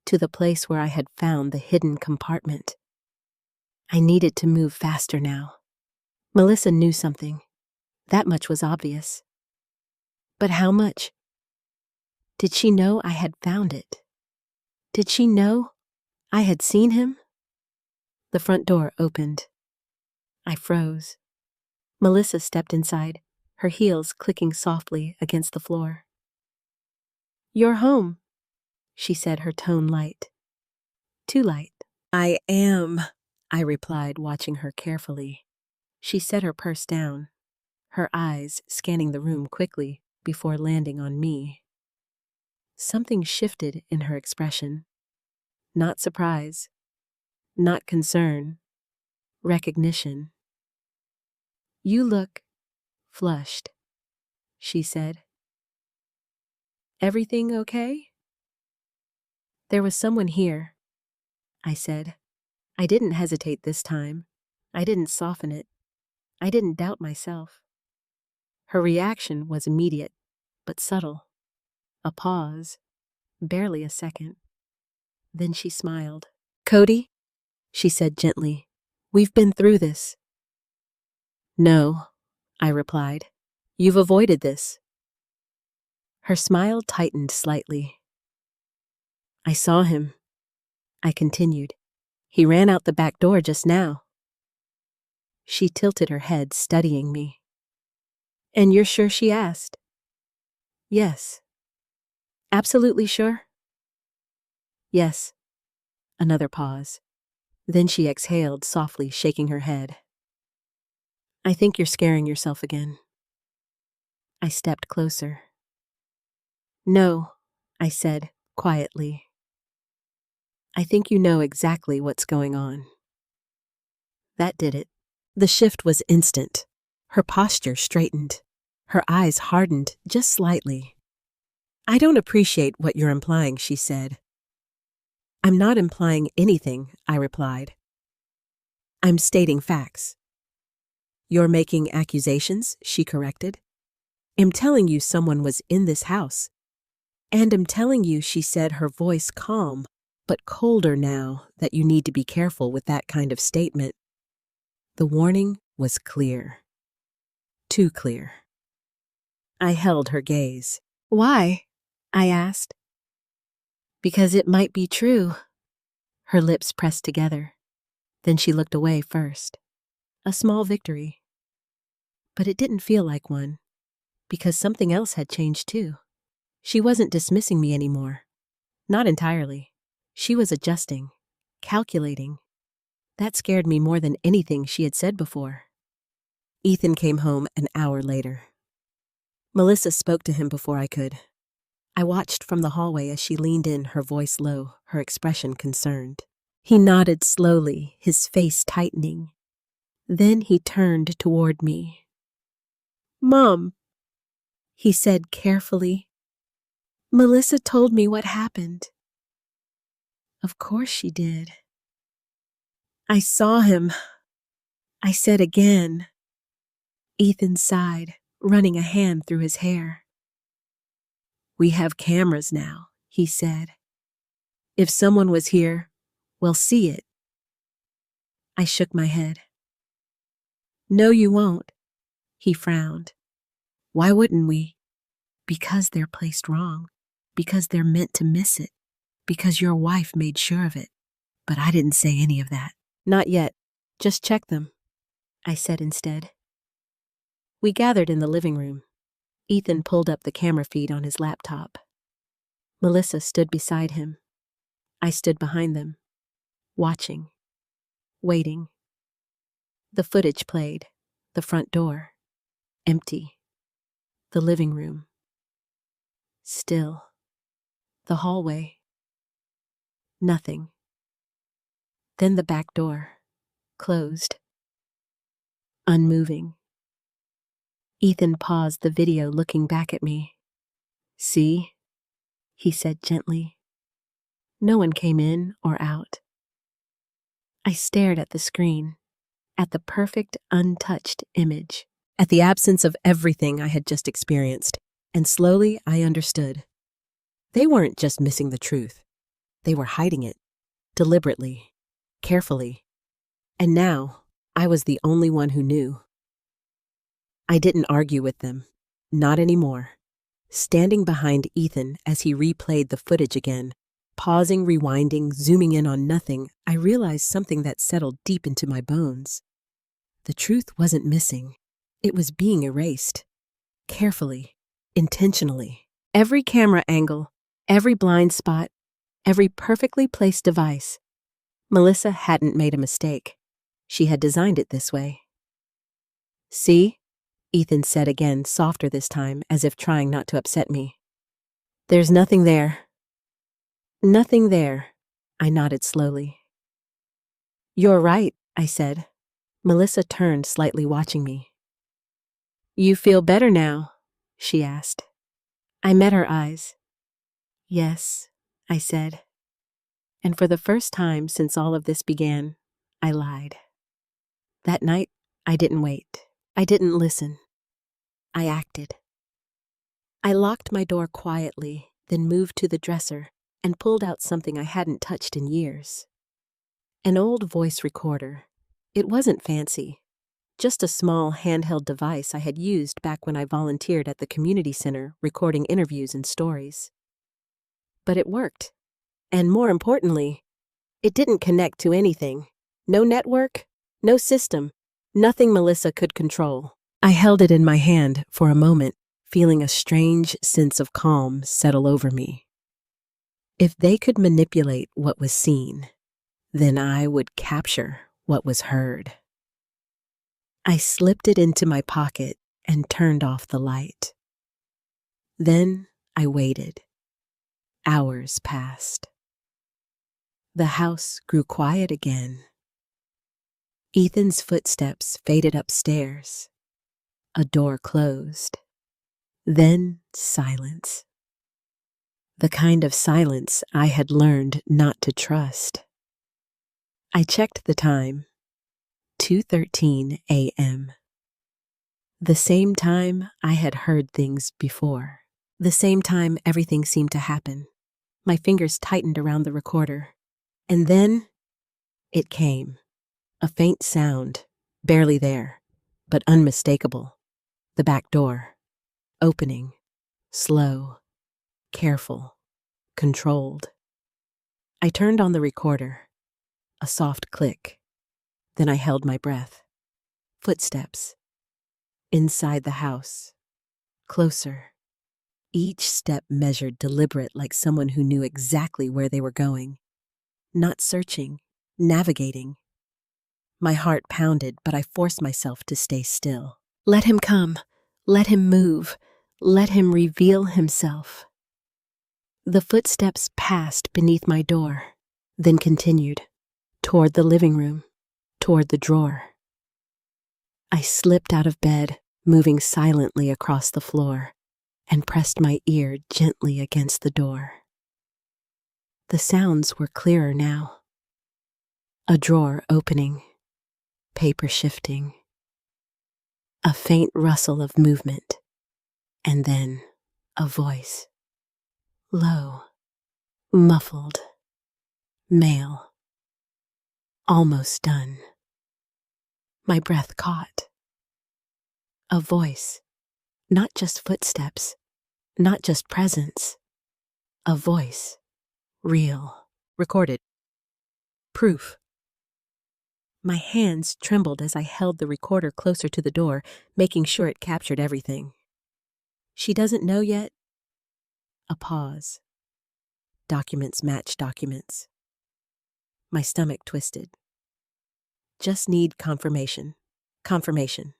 to the place where I had found the hidden compartment. I needed to move faster now. Melissa knew something. That much was obvious. But how much? Did she know I had found it? Did she know I had seen him? The front door opened. I froze. Melissa stepped inside, her heels clicking softly against the floor. "You're home," she said, her tone light. Too light. "I am," I replied, watching her carefully. She set her purse down, her eyes scanning the room quickly before landing on me. Something shifted in her expression. Not surprise, not concern, recognition. "You look flushed," she said. "Everything okay?" "There was someone here," I said. I didn't hesitate this time. I didn't soften it. I didn't doubt myself. Her reaction was immediate, but subtle. A pause, barely a second. Then she smiled. "Cody," she said gently, "we've been through this." "No," I replied. "You've avoided this." Her smile tightened slightly. "I saw him," I continued. "He ran out the back door just now." She tilted her head, studying me. "And you're sure she asked?" "Yes." "Absolutely sure?" "Yes." Another pause. Then she exhaled softly, shaking her head. "I think you're scaring yourself again." I stepped closer. "No," I said quietly. "I think you know exactly what's going on." That did it. The shift was instant. Her posture straightened. Her eyes hardened just slightly. "I don't appreciate what you're implying," she said. "I'm not implying anything," I replied. "I'm stating facts." "You're making accusations," she corrected. "I'm telling you someone was in this house. And I'm telling you," she said, her voice calm, but colder now, "that you need to be careful with that kind of statement." The warning was clear. Too clear. I held her gaze. "Why?" I asked. "Because it might be true." Her lips pressed together. Then she looked away first. A small victory. But it didn't feel like one, because something else had changed too. She wasn't dismissing me anymore. Not entirely. She was adjusting, calculating. That scared me more than anything she had said before. Ethan came home an hour later. Melissa spoke to him before I could. I watched from the hallway as she leaned in, her voice low, her expression concerned. He nodded slowly, his face tightening. Then he turned toward me. "Mom," he said carefully, "Melissa told me what happened." Of course she did. "I saw him," I said again. Ethan sighed, running a hand through his hair. "We have cameras now," he said. "If someone was here, we'll see it." I shook my head. "No, you won't," he frowned. "Why wouldn't we?" "Because they're placed wrong. Because they're meant to miss it. Because your wife made sure of it. But I didn't say any of that." "Not yet. Just check them," I said instead. We gathered in the living room. Ethan pulled up the camera feed on his laptop. Melissa stood beside him. I stood behind them, watching, waiting. The footage played. The front door, empty. The living room, still. The hallway, nothing. Then the back door, closed, unmoving. Ethan paused the video, looking back at me. "See?" he said gently. No one came in or out. I stared at the screen, at the perfect, untouched image, at the absence of everything I had just experienced, and slowly I understood. They weren't just missing the truth. They were hiding it, deliberately, carefully. And now, I was the only one who knew. I didn't argue with them, not anymore. Standing behind Ethan as he replayed the footage again, Pausing, rewinding, zooming in on nothing, I realized something that settled deep into my bones. The truth wasn't missing. It was being erased. Carefully, intentionally. Every camera angle, every blind spot, every perfectly placed device. Melissa hadn't made a mistake. She had designed it this way. "See?" Ethan said again, softer this time, as if trying not to upset me. "There's nothing there." "Nothing there," I nodded slowly. "You're right," I said. Melissa turned, slightly watching me. "You feel better now?" she asked. I met her eyes. "Yes," I said. And for the first time since all of this began, I lied. That night, I didn't wait. I didn't listen. I acted. I locked my door quietly, then moved to the dresser and pulled out something I hadn't touched in years. An old voice recorder. It wasn't fancy, just a small handheld device I had used back when I volunteered at the community center recording interviews and stories. But it worked. And more importantly, it didn't connect to anything. No network, no system, nothing Melissa could control. I held it in my hand for a moment, feeling a strange sense of calm settle over me. If they could manipulate what was seen, then I would capture what was heard. I slipped it into my pocket and turned off the light. Then I waited. Hours passed. The house grew quiet again. Ethan's footsteps faded upstairs. A door closed. Then silence. The kind of silence I had learned not to trust. I checked the time. 2:13 a.m. The same time I had heard things before. The same time everything seemed to happen. My fingers tightened around the recorder. And then it came. A faint sound, barely there, but unmistakable. The back door. Opening. Slow. Careful. Controlled. I turned on the recorder. A soft click. Then I held my breath. Footsteps. Inside the house. Closer. Each step measured, deliberate, like someone who knew exactly where they were going. Not searching, navigating. My heart pounded, but I forced myself to stay still. Let him come. Let him move. Let him reveal himself. The footsteps passed beneath my door, then continued, toward the living room, toward the drawer. I slipped out of bed, moving silently across the floor, and pressed my ear gently against the door. The sounds were clearer now. A drawer opening, paper shifting, a faint rustle of movement, and then a voice. Low, muffled, male. Almost done. My breath caught. A voice, not just footsteps, not just presence. A voice, real, recorded. Proof. My hands trembled as I held the recorder closer to the door, making sure it captured everything. She doesn't know yet? A pause. Documents match documents. My stomach twisted. Just need confirmation. Confirmation.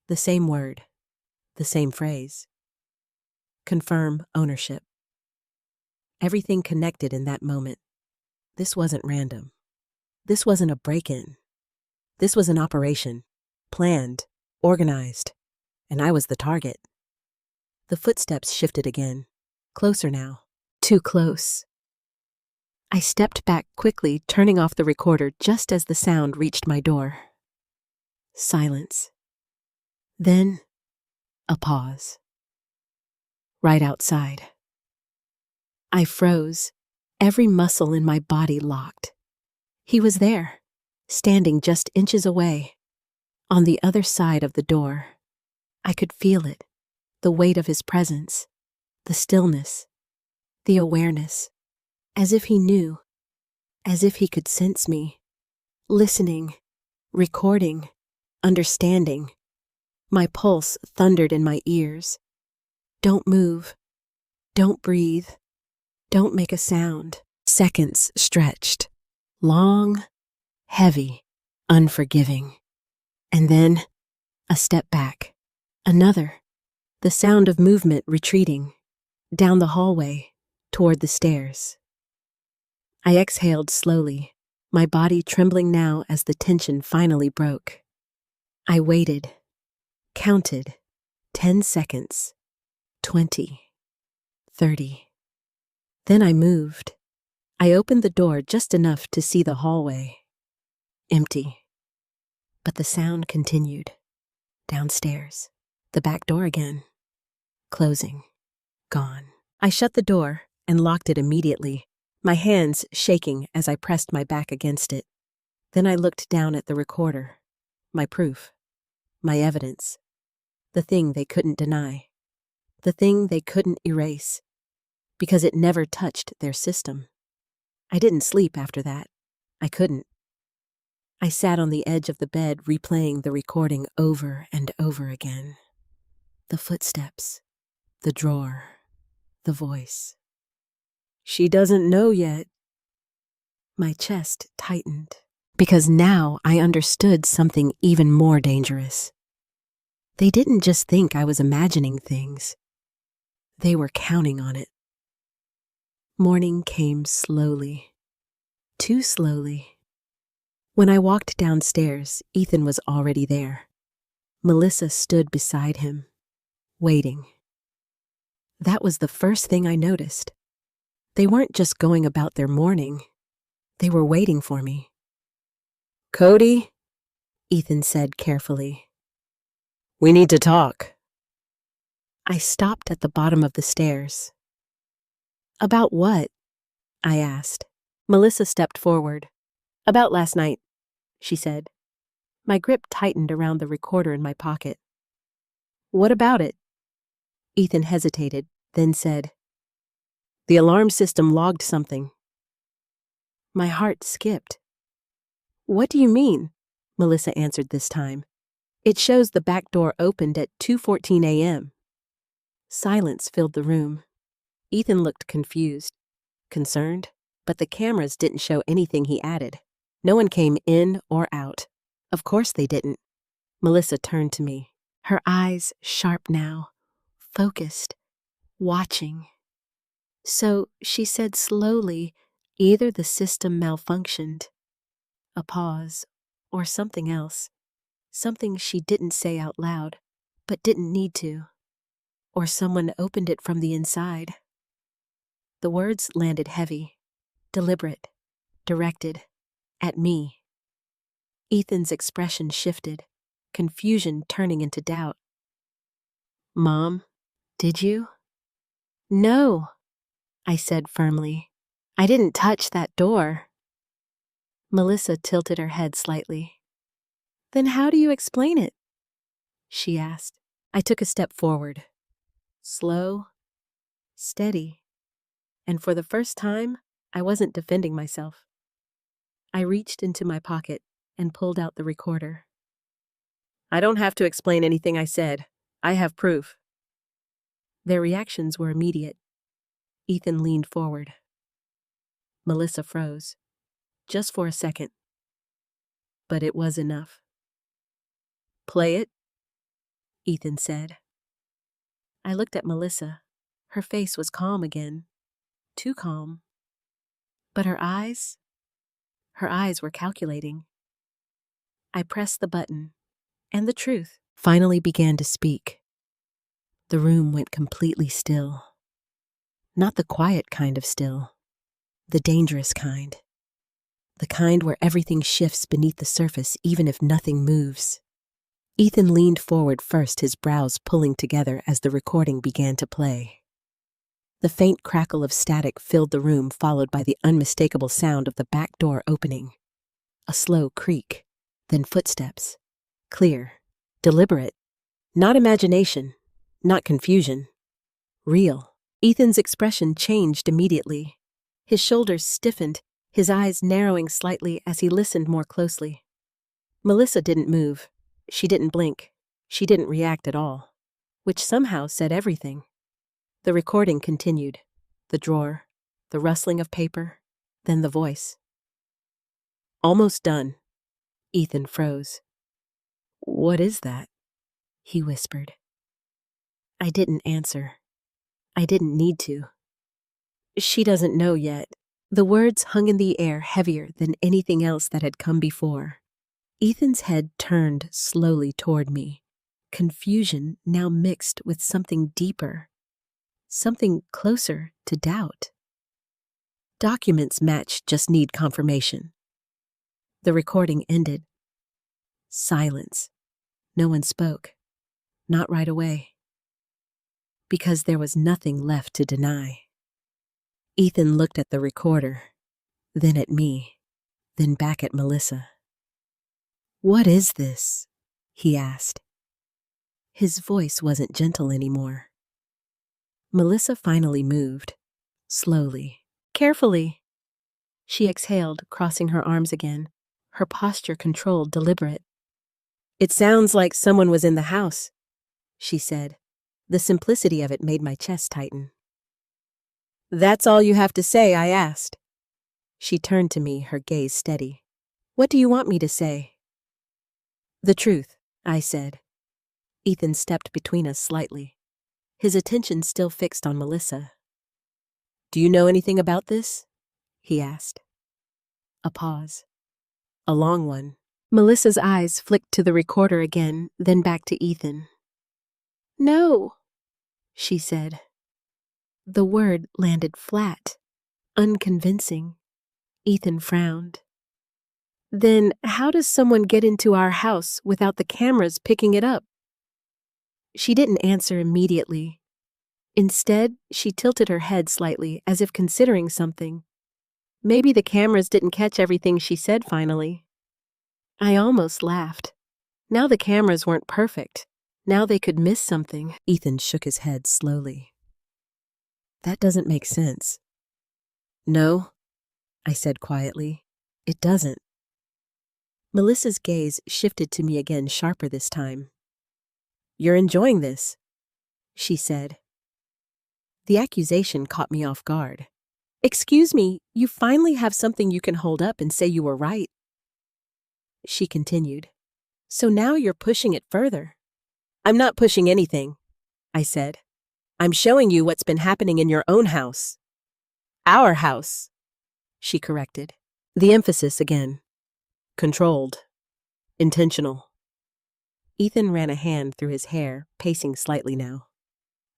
The same word. The same phrase. Confirm ownership. Everything connected in that moment. This wasn't random. This wasn't a break-in. This was an operation. Planned. Organized. And I was the target. The footsteps shifted again. Closer now. Too close. I stepped back quickly, turning off the recorder just as the sound reached my door. Silence. Then, a pause. Right outside. I froze, every muscle in my body locked. He was there, standing just inches away, on the other side of the door. I could feel it, the weight of his presence, the stillness, the awareness. As if he knew, as if he could sense me, listening, recording, understanding. My pulse thundered in my ears. Don't move. Don't breathe. Don't make a sound. Seconds stretched. Long, heavy, unforgiving. And then, a step back. Another. The sound of movement retreating. Down the hallway, toward the stairs. I exhaled slowly, my body trembling now as the tension finally broke. I waited. Counted. 10 seconds. 20. 30. Then I moved. I opened the door just enough to see the hallway. Empty. But the sound continued. Downstairs. The back door again. Closing. Gone. I shut the door and locked it immediately, my hands shaking as I pressed my back against it. Then I looked down at the recorder. My proof. My evidence. The thing they couldn't deny. The thing they couldn't erase. Because it never touched their system. I didn't sleep after that. I couldn't. I sat on the edge of the bed replaying the recording over and over again. The footsteps. The drawer. The voice. She doesn't know yet. My chest tightened. Because now I understood something even more dangerous. They didn't just think I was imagining things. They were counting on it. Morning came slowly. Too slowly. When I walked downstairs, Ethan was already there. Melissa stood beside him, waiting. That was the first thing I noticed. They weren't just going about their morning. They were waiting for me. "Cody," Ethan said carefully. "We need to talk." I stopped at the bottom of the stairs. "About what?" I asked. Melissa stepped forward. "About last night," she said. My grip tightened around the recorder in my pocket. "What about it?" Ethan hesitated, then said, "The alarm system logged something." My heart skipped. "What do you mean?" Melissa answered this time. "It shows the back door opened at 2:14 a.m. Silence filled the room. Ethan looked confused, concerned, but the cameras didn't show anything he added. No one came in or out. Of course they didn't. Melissa turned to me, her eyes sharp now, focused, watching. So she said slowly, either the system malfunctioned, a pause, or something else. Something she didn't say out loud, but didn't need to. Or someone opened it from the inside. The words landed heavy, deliberate, directed, at me. Ethan's expression shifted, confusion turning into doubt. "Mom, did you?" "No," I said firmly. "I didn't touch that door." Melissa tilted her head slightly. "Then how do you explain it?" she asked. I took a step forward. Slow, steady, and for the first time, I wasn't defending myself. I reached into my pocket and pulled out the recorder. "I don't have to explain anything I said. I have proof." Their reactions were immediate. Ethan leaned forward. Melissa froze, just for a second. But it was enough. "Play it," Ethan said. I looked at Melissa. Her face was calm again. Too calm. But her eyes were calculating. I pressed the button, and the truth finally began to speak. The room went completely still. Not the quiet kind of still, the dangerous kind. The kind where everything shifts beneath the surface even if nothing moves. Ethan leaned forward first, his brows pulling together as the recording began to play. The faint crackle of static filled the room, followed by the unmistakable sound of the back door opening. A slow creak, then footsteps. Clear, deliberate. Not imagination, not confusion. Real. Ethan's expression changed immediately. His shoulders stiffened, his eyes narrowing slightly as he listened more closely. Melissa didn't move. She didn't blink. She didn't react at all, which somehow said everything. The recording continued. The drawer, the rustling of paper, then the voice. Almost done. Ethan froze. What is that? He whispered. I didn't answer. I didn't need to. She doesn't know yet. The words hung in the air heavier than anything else that had come before. Ethan's head turned slowly toward me, confusion now mixed with something deeper, something closer to doubt. Documents match, just need confirmation. The recording ended. Silence. No one spoke. Not right away. Because there was nothing left to deny. Ethan looked at the recorder, then at me, then back at Melissa. What is this? He asked. His voice wasn't gentle anymore. Melissa finally moved, slowly, carefully. She exhaled, crossing her arms again, her posture controlled, deliberate. It sounds like someone was in the house, she said. The simplicity of it made my chest tighten. That's all you have to say, I asked. She turned to me, her gaze steady. What do you want me to say? The truth, I said. Ethan stepped between us slightly, his attention still fixed on Melissa. Do you know anything about this? He asked. A pause. A long one. Melissa's eyes flicked to the recorder again, then back to Ethan. No, she said. The word landed flat, unconvincing. Ethan frowned. Then how does someone get into our house without the cameras picking it up? She didn't answer immediately. Instead, she tilted her head slightly as if considering something. Maybe the cameras didn't catch everything she said finally. I almost laughed. Now the cameras weren't perfect. Now they could miss something. Ethan shook his head slowly. That doesn't make sense. No, I said quietly. It doesn't. Melissa's gaze shifted to me again, sharper this time. You're enjoying this, she said. The accusation caught me off guard. Excuse me, you finally have something you can hold up and say you were right. She continued. So now you're pushing it further. I'm not pushing anything, I said. I'm showing you what's been happening in your own house. Our house, she corrected. The emphasis again. Controlled. Intentional. Ethan ran a hand through his hair, pacing slightly now.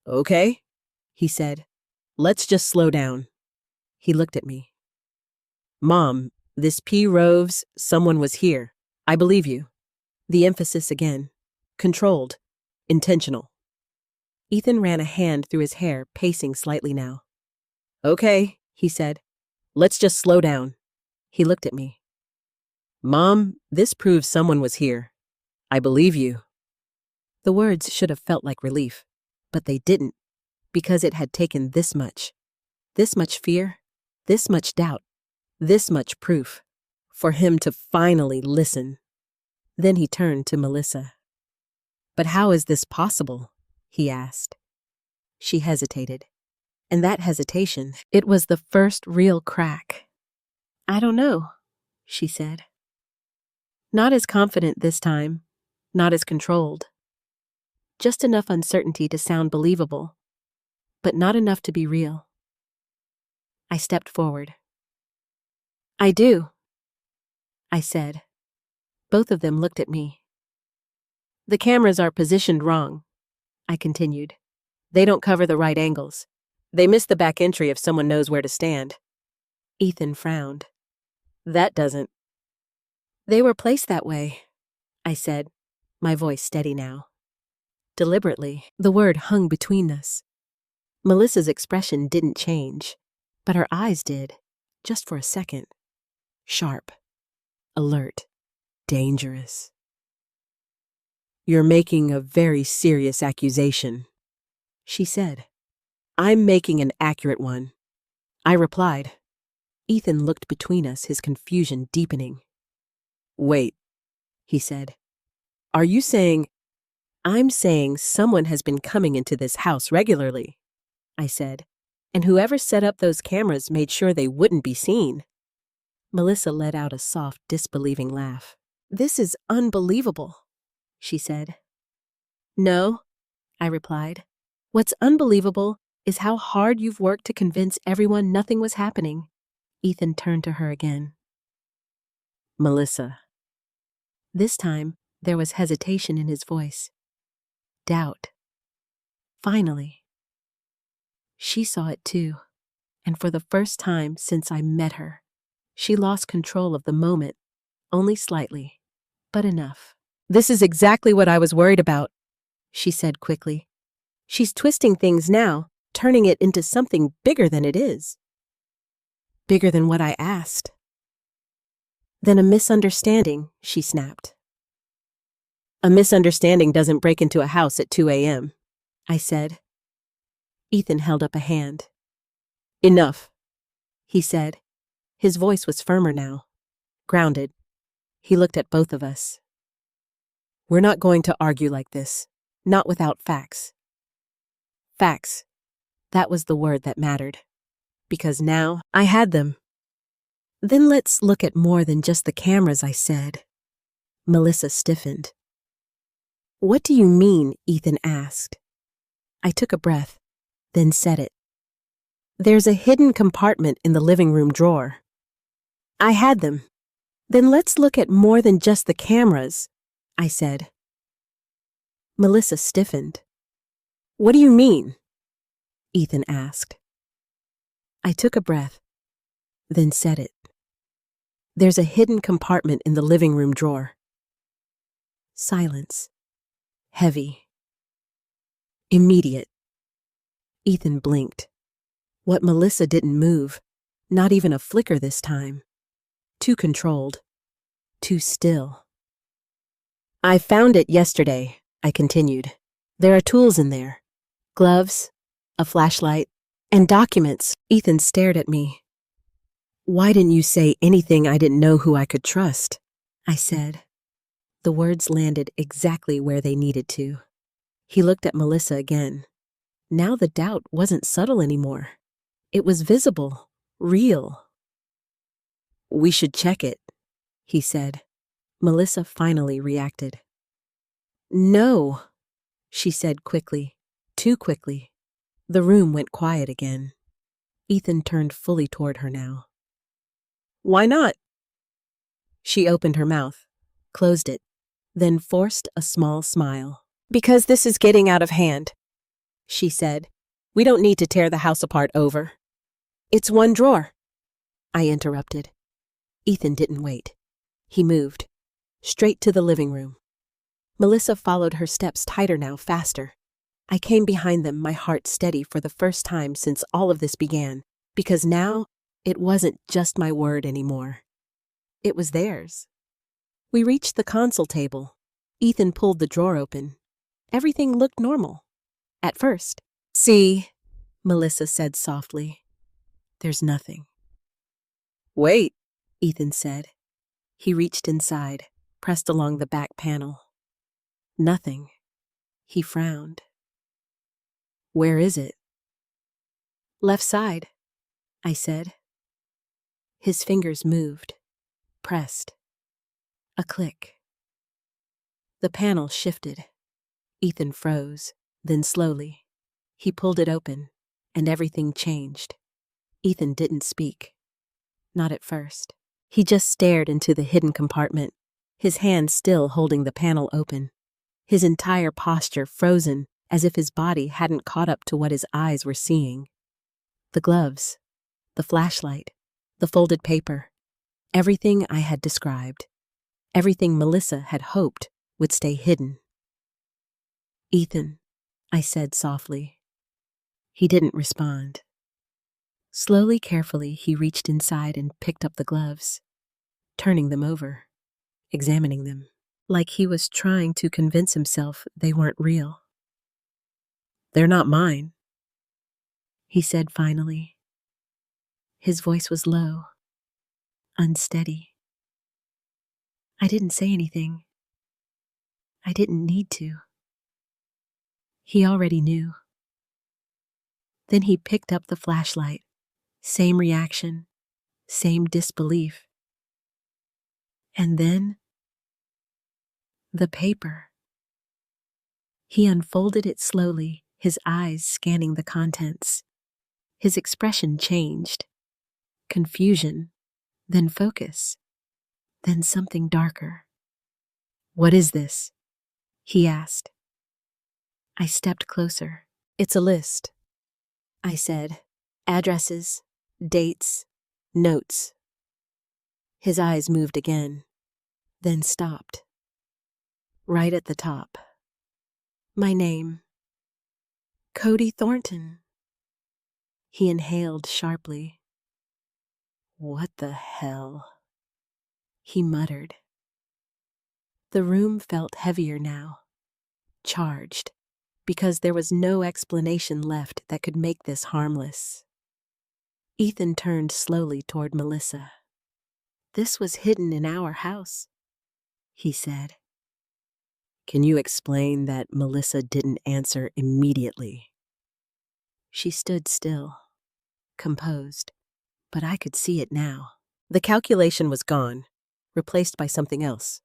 Okay, he said. Let's just slow down. He looked at me. Mom, this P. Roves, someone was here. I believe you. The emphasis again. Controlled. Intentional. Ethan ran a hand through his hair, pacing slightly now. Okay, he said. Let's just slow down. He looked at me. Mom, this proves someone was here. I believe you. The words should have felt like relief, but they didn't, because it had taken this much fear, this much doubt, this much proof, for him to finally listen. Then he turned to Melissa. But how is this possible? He asked. She hesitated, and that hesitation, it was the first real crack. I don't know, she said. Not as confident this time, not as controlled. Just enough uncertainty to sound believable, but not enough to be real. I stepped forward. I do, I said. Both of them looked at me. The cameras are positioned wrong, I continued. They don't cover the right angles. They miss the back entry if someone knows where to stand. Ethan frowned. That doesn't. They were placed that way, I said, my voice steady now. Deliberately, the word hung between us. Melissa's expression didn't change, but her eyes did, just for a second. Sharp, alert, dangerous. You're making a very serious accusation, she said. I'm making an accurate one. I replied. Ethan looked between us, his confusion deepening. "Wait," he said. "Are you saying—" "I'm saying someone has been coming into this house regularly," I said, "and whoever set up those cameras made sure they wouldn't be seen." Melissa let out a soft, disbelieving laugh. "This is unbelievable," she said. "No," I replied. "What's unbelievable is how hard you've worked to convince everyone nothing was happening." Ethan turned to her again. "Melissa." This time, there was hesitation in his voice. Doubt. Finally. She saw it too, and for the first time since I met her, she lost control of the moment, only slightly, but enough. "This is exactly what I was worried about," she said quickly. "She's twisting things now, turning it into something bigger than it is. Bigger than what I asked." "Then a misunderstanding," she snapped. "A misunderstanding doesn't break into a house at 2 a.m., I said. Ethan held up a hand. "Enough," he said. His voice was firmer now, grounded. He looked at both of us. "We're not going to argue like this, not without facts." Facts. That was the word that mattered, because now I had them. "Then let's look at more than just the cameras," I said. Melissa stiffened. "What do you mean?" Ethan asked. I took a breath, then said it. "There's a hidden compartment in the living room drawer." I had them. "Then let's look at more than just the cameras," I said. Melissa stiffened. "What do you mean?" Ethan asked. I took a breath, then said it. "There's a hidden compartment in the living room drawer." Silence. Heavy. Immediate. Ethan blinked. What Melissa didn't move, not even a flicker this time. Too controlled. Too still. "I found it yesterday," I continued. "There are tools in there. Gloves, a flashlight, and documents." Ethan stared at me. "Why didn't you say anything? I didn't know who I could trust," I said. The words landed exactly where they needed to. He looked at Melissa again. Now the doubt wasn't subtle anymore. It was visible, real. "We should check it," he said. Melissa finally reacted. "No," she said quickly, too quickly. The room went quiet again. Ethan turned fully toward her now. "Why not?" She opened her mouth, closed it, then forced a small smile. "Because this is getting out of hand," she said. "We don't need to tear the house apart over." "It's one drawer," I interrupted. Ethan didn't wait. He moved, straight to the living room. Melissa followed her steps tighter now, faster. I came behind them, my heart steady for the first time since all of this began, because now it wasn't just my word anymore. It was theirs. We reached the console table. Ethan pulled the drawer open. Everything looked normal. At first. "See," Melissa said softly. "There's nothing." "Wait," Ethan said. He reached inside, pressed along the back panel. "Nothing." He frowned. "Where is it?" "Left side," I said. His fingers moved, pressed. A click. The panel shifted. Ethan froze, then slowly. He pulled it open, and everything changed. Ethan didn't speak. Not at first. He just stared into the hidden compartment, his hand still holding the panel open, his entire posture frozen as if his body hadn't caught up to what his eyes were seeing. The gloves, the flashlight, the folded paper, everything I had described, everything Melissa had hoped would stay hidden. "Ethan," I said softly. He didn't respond. Slowly, carefully, he reached inside and picked up the gloves, turning them over, examining them, like he was trying to convince himself they weren't real. "They're not mine," he said finally. His voice was low, unsteady. I didn't say anything. I didn't need to. He already knew. Then he picked up the flashlight. Same reaction, same disbelief. And then, the paper. He unfolded it slowly, his eyes scanning the contents. His expression changed. Confusion, then focus, then something darker. "What is this?" he asked. I stepped closer. "It's a list," I said. "Addresses, dates, notes." His eyes moved again, then stopped. Right at the top. My name. Cody Thornton. He inhaled sharply. "What the hell?" he muttered. The room felt heavier now, charged, because there was no explanation left that could make this harmless. Ethan turned slowly toward Melissa. "This was hidden in our house," he said. "Can you explain that?" Melissa didn't answer immediately. She stood still, composed, but I could see it now. The calculation was gone, replaced by something else.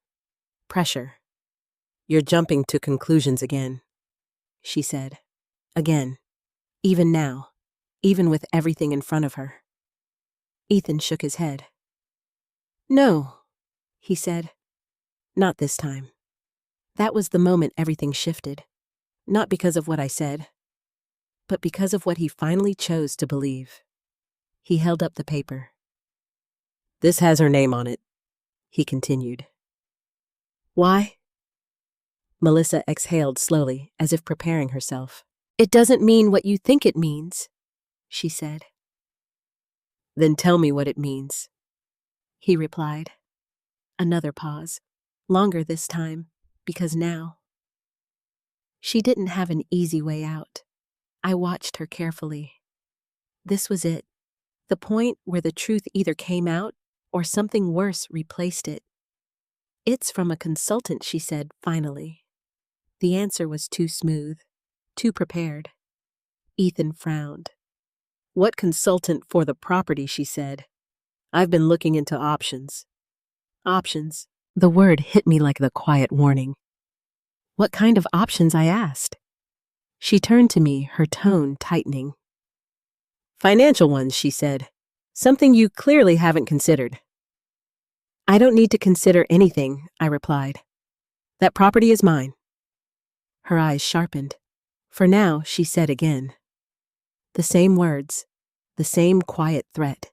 Pressure. "You're jumping to conclusions again," she said. Again. Even now. Even with everything in front of her. Ethan shook his head. "No," he said. "Not this time." That was the moment everything shifted. Not because of what I said, but because of what he finally chose to believe. He held up the paper. "This has her name on it," he continued. "Why?" Melissa exhaled slowly, as if preparing herself. "It doesn't mean what you think it means," she said. "Then tell me what it means," he replied. Another pause, longer this time, because now. She didn't have an easy way out. I watched her carefully. This was it, the point where the truth either came out or something worse replaced it. "It's from a consultant," she said finally. The answer was too smooth, too prepared. Ethan frowned. "What consultant for the property?" she said. "I've been looking into options." "Options?" The word hit me like the quiet warning. "What kind of options?" I asked. She turned to me, her tone tightening. "Financial ones," she said. "Something you clearly haven't considered." "I don't need to consider anything," I replied. "That property is mine." Her eyes sharpened. "For now," she said again. The same words, the same quiet threat.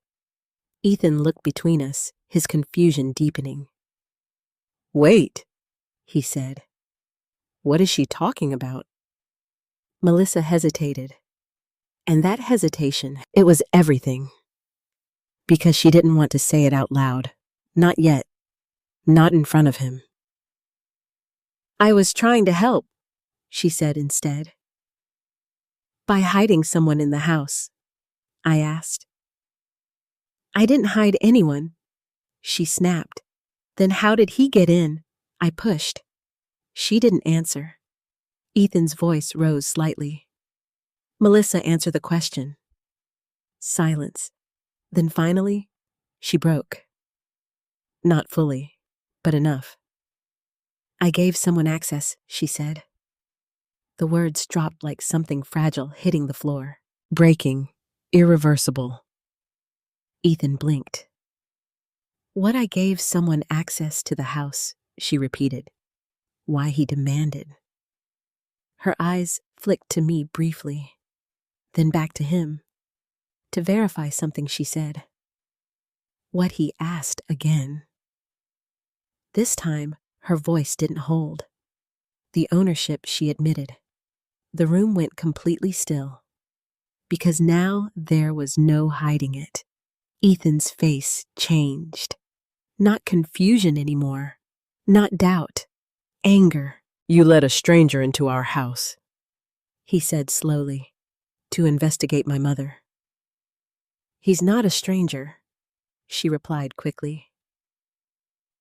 Ethan looked between us, his confusion deepening. "Wait," he said. "What is she talking about?" Melissa hesitated. And that hesitation, it was everything. Because she didn't want to say it out loud. Not yet. Not in front of him. "I was trying to help," she said instead. "By hiding someone in the house?" I asked. "I didn't hide anyone," she snapped. "Then how did he get in?" I pushed. She didn't answer. Ethan's voice rose slightly. "Melissa, answer the question." Silence. Then finally, she broke. "Not fully, but enough." "I gave someone access," she said. The words dropped like something fragile hitting the floor. Breaking. Irreversible. Ethan blinked. "What I gave someone access to the house," she repeated. "Why he demanded." Her eyes flicked to me briefly, then back to him, to verify something she said. What he asked again. This time, her voice didn't hold. The ownership, she admitted. The room went completely still, because now there was no hiding it. Ethan's face changed. Not confusion anymore, not doubt, anger. "You let a stranger into our house," he said slowly, "to investigate my mother." "He's not a stranger," she replied quickly.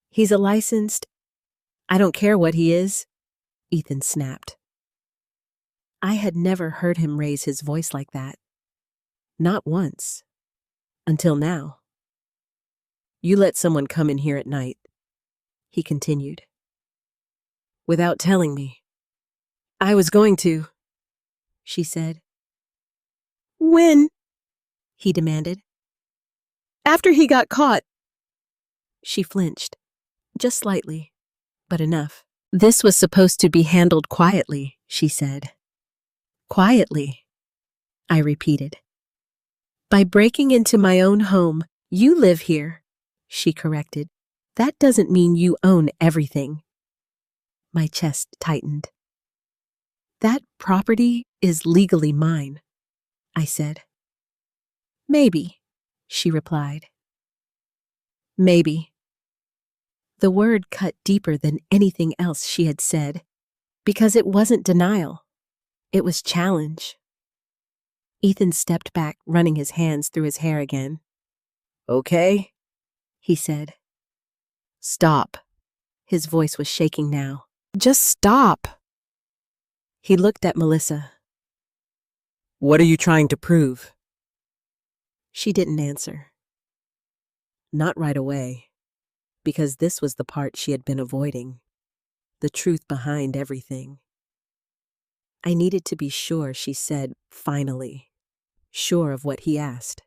He's a licensed... I don't care what he is, Ethan snapped. I had never heard him raise his voice like that. Not once. Until now. You let someone come in here at night, he continued. Without telling me. I was going to, she said. When? He demanded. After he got caught. She flinched, just slightly, but enough. This was supposed to be handled quietly, she said. Quietly, I repeated. By breaking into my own home, you live here, she corrected. That doesn't mean you own everything. My chest tightened. That property is legally mine, I said. Maybe, she replied. Maybe. The word cut deeper than anything else she had said, because it wasn't denial. It was challenge. Ethan stepped back, running his hands through his hair again. Okay, he said. Stop. His voice was shaking now. Just stop. He looked at Melissa. What are you trying to prove? She didn't answer. Not right away, because this was the part she had been avoiding, the truth behind everything. I needed to be sure, she said, finally, sure of what he asked.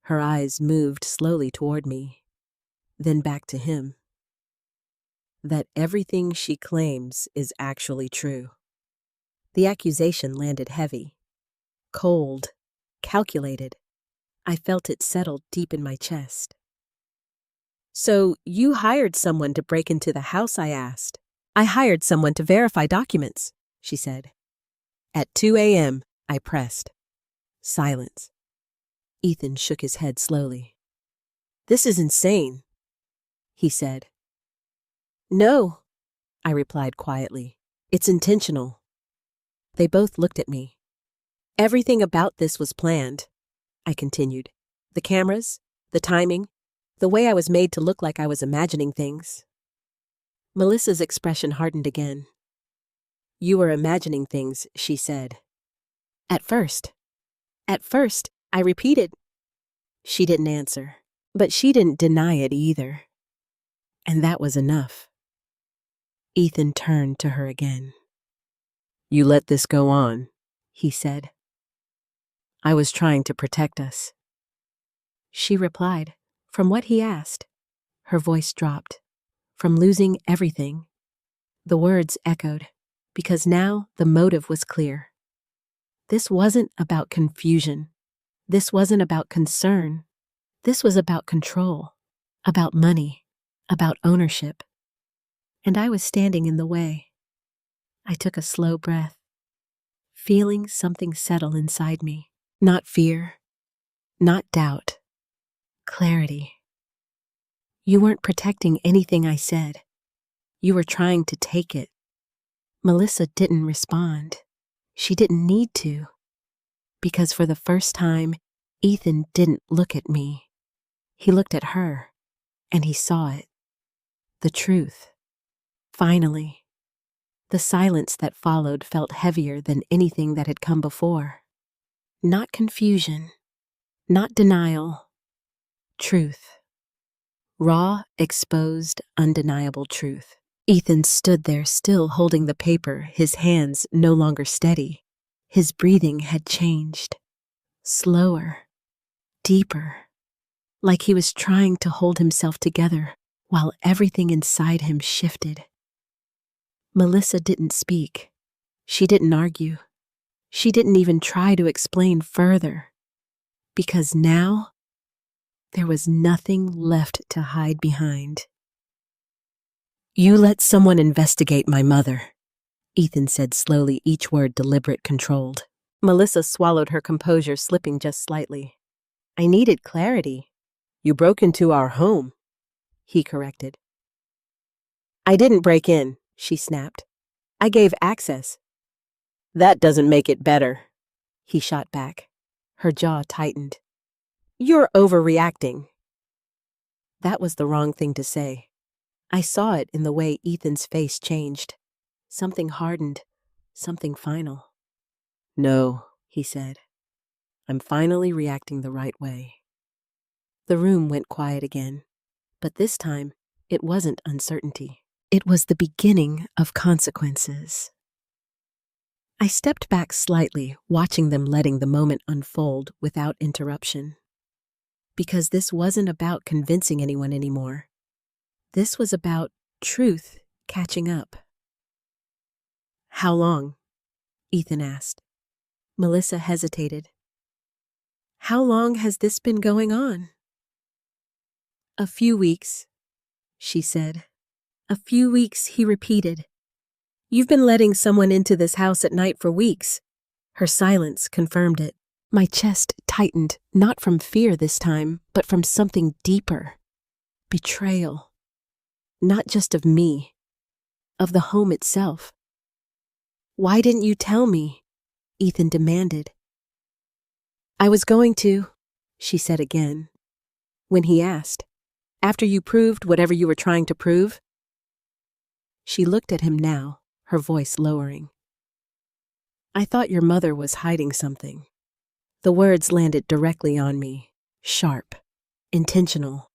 Her eyes moved slowly toward me, then back to him. That everything she claims is actually true. The accusation landed heavy, cold, calculated. I felt it settle deep in my chest. So you hired someone to break into the house, I asked. I hired someone to verify documents, she said. At 2 a.m., I pressed. Silence. Ethan shook his head slowly. This is insane, he said. No, I replied quietly. It's intentional. They both looked at me. Everything about this was planned, I continued. The cameras, the timing, the way I was made to look like I was imagining things. Melissa's expression hardened again. You were imagining things, she said. At first, I repeated. She didn't answer, but she didn't deny it either. And that was enough. Ethan turned to her again. You let this go on, he said. I was trying to protect us. She replied, from what he asked. Her voice dropped. From losing everything. The words echoed, because now the motive was clear. This wasn't about confusion. This wasn't about concern. This was about control, about money, about ownership. And I was standing in the way. I took a slow breath, feeling something settle inside me. Not fear, not doubt, clarity. You weren't protecting anything I said. You were trying to take it. Melissa didn't respond. She didn't need to. Because for the first time, Ethan didn't look at me. He looked at her, and he saw it. The truth. Finally. The silence that followed felt heavier than anything that had come before. Not confusion, not denial. Truth. Raw, exposed, undeniable truth. Ethan stood there still holding the paper, his hands no longer steady. His breathing had changed. Slower, deeper, like he was trying to hold himself together while everything inside him shifted. Melissa didn't speak. She didn't argue. She didn't even try to explain further. Because now, there was nothing left to hide behind. You let someone investigate my mother, Ethan said slowly, each word deliberate, controlled. Melissa swallowed her composure, slipping just slightly. I needed clarity. You broke into our home, he corrected. I didn't break in, she snapped. I gave access. That doesn't make it better, he shot back. Her jaw tightened. You're overreacting. That was the wrong thing to say. I saw it in the way Ethan's face changed. Something hardened, something final. No, he said. I'm finally reacting the right way. The room went quiet again, but this time it wasn't uncertainty. It was the beginning of consequences. I stepped back slightly, watching them letting the moment unfold without interruption. Because this wasn't about convincing anyone anymore. This was about truth catching up. How long? Ethan asked. Melissa hesitated. How long has this been going on? A few weeks, she said. A few weeks, he repeated. You've been letting someone into this house at night for weeks. Her silence confirmed it. My chest tightened, not from fear this time, but from something deeper. Betrayal. Not just of me, of the home itself. Why didn't you tell me? Ethan demanded. I was going to, she said again. When he asked, after you proved whatever you were trying to prove? She looked at him now, her voice lowering. I thought your mother was hiding something. The words landed directly on me, sharp, intentional,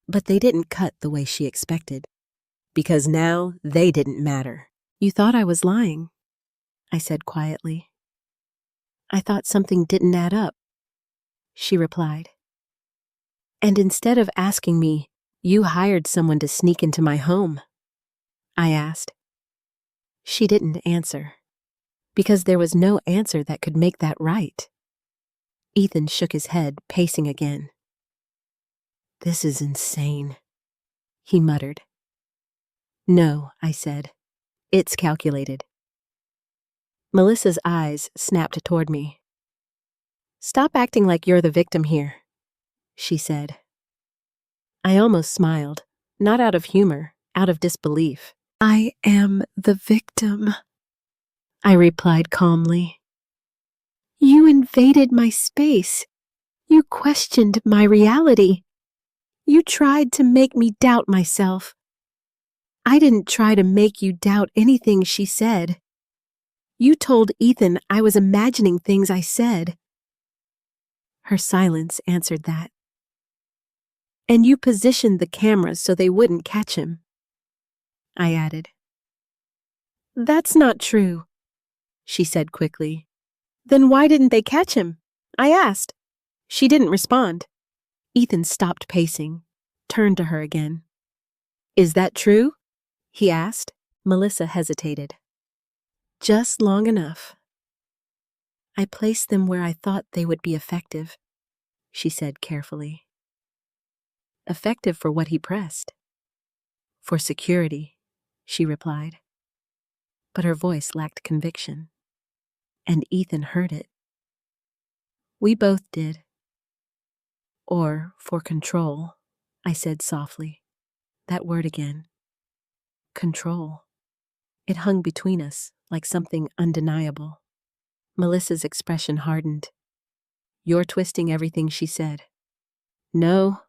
but they didn't cut the way she expected. Because now they didn't matter. You thought I was lying, I said quietly. I thought something didn't add up, she replied. And instead of asking me, you hired someone to sneak into my home, I asked. She didn't answer, because there was no answer that could make that right. Ethan shook his head, pacing again. This is insane, he muttered. No, I said. It's calculated. Melissa's eyes snapped toward me. Stop acting like you're the victim here, she said. I almost smiled, not out of humor, out of disbelief. I am the victim, I replied calmly. You invaded my space. You questioned my reality. You tried to make me doubt myself. I didn't try to make you doubt anything she said. You told Ethan I was imagining things I said. Her silence answered that. And you positioned the cameras so they wouldn't catch him, I added. That's not true, she said quickly. Then why didn't they catch him? I asked. She didn't respond. Ethan stopped pacing, turned to her again. Is that true? He asked. Melissa hesitated. Just long enough. I placed them where I thought they would be effective, she said carefully. Effective for what he pressed. For security, she replied. But her voice lacked conviction, and Ethan heard it. We both did. Or for control, I said softly. That word again. Control. It hung between us like something undeniable. Melissa's expression hardened. You're twisting everything she said. No,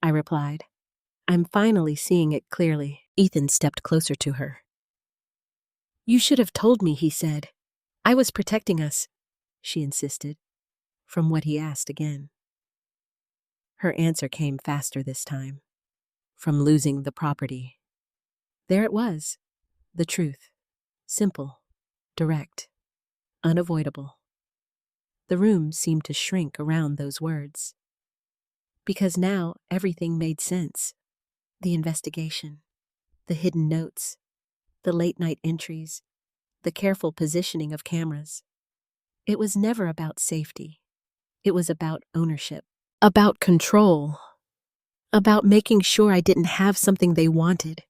I replied. I'm finally seeing it clearly. Ethan stepped closer to her. You should have told me, he said. I was protecting us, she insisted, from what he asked again. Her answer came faster this time. From losing the property. There it was, the truth. Simple, direct, unavoidable. The room seemed to shrink around those words. Because now everything made sense. The investigation, the hidden notes, the late-night entries, the careful positioning of cameras. It was never about safety. It was about ownership, about control, about making sure I didn't have something they wanted.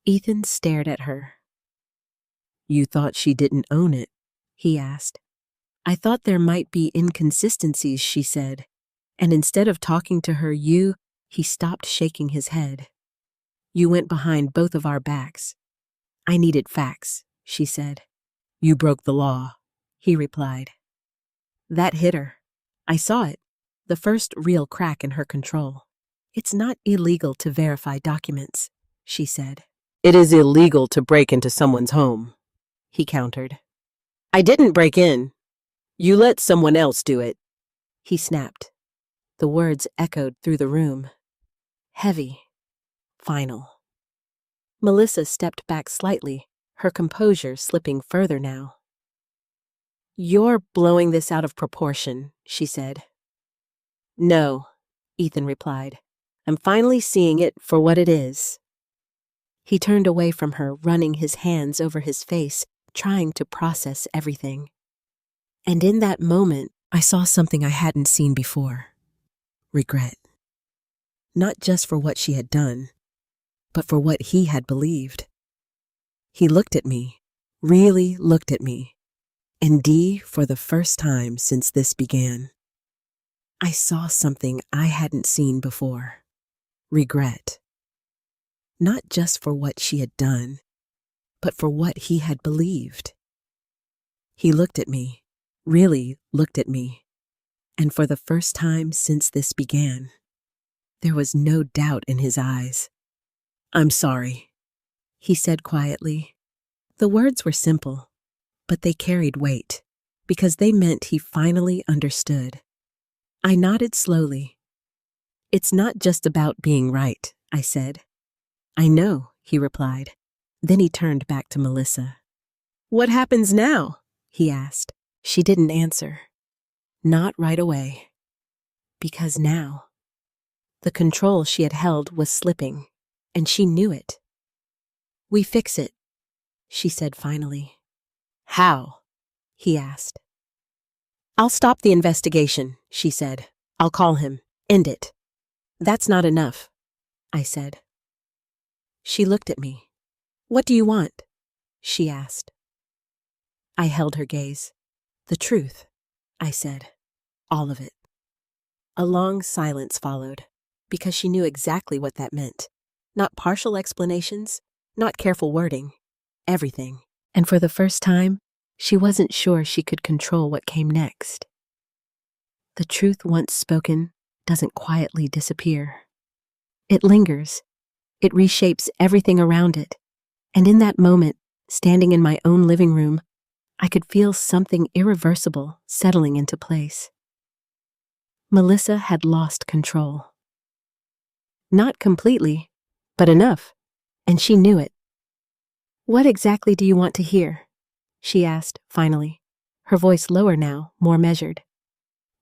Ethan stared at her. You thought she didn't own it, he asked. I thought there might be inconsistencies, she said. And instead of talking to her, he stopped shaking his head. You went behind both of our backs. I needed facts, she said. You broke the law, he replied. That hit her. I saw it, the first real crack in her control. It's not illegal to verify documents, she said. It is illegal to break into someone's home, he countered. I didn't break in. You let someone else do it, he snapped. The words echoed through the room. Heavy. Final. Melissa stepped back slightly, her composure slipping further now. You're blowing this out of proportion, she said. No, Ethan replied. I'm finally seeing it for what it is. He turned away from her, running his hands over his face, trying to process everything. And in that moment, I saw something I hadn't seen before. Regret. Not just for what she had done, but for what he had believed. He looked at me, really looked at me, and Dee, for the first time since this began, I saw something I hadn't seen before. Regret. Not just for what she had done, but for what he had believed. He looked at me, really looked at me, and for the first time since this began, there was no doubt in his eyes. I'm sorry, he said quietly. The words were simple, but they carried weight, because they meant he finally understood. I nodded slowly. It's not just about being right, I said. I know, he replied. Then he turned back to Melissa. What happens now? He asked. She didn't answer. Not right away. Because now, the control she had held was slipping, and she knew it. We fix it, she said finally. How? He asked. I'll stop the investigation, she said. I'll call him. End it. That's not enough, I said. She looked at me. What do you want? She asked. I held her gaze. The truth, I said. All of it. A long silence followed, because she knew exactly what that meant. Not partial explanations, not careful wording. Everything. And for the first time, she wasn't sure she could control what came next. The truth once spoken doesn't quietly disappear. It lingers. It reshapes everything around it. And in that moment, standing in my own living room, I could feel something irreversible settling into place. Melissa had lost control. Not completely, but enough, and she knew it. What exactly do you want to hear? She asked, finally, her voice lower now, more measured.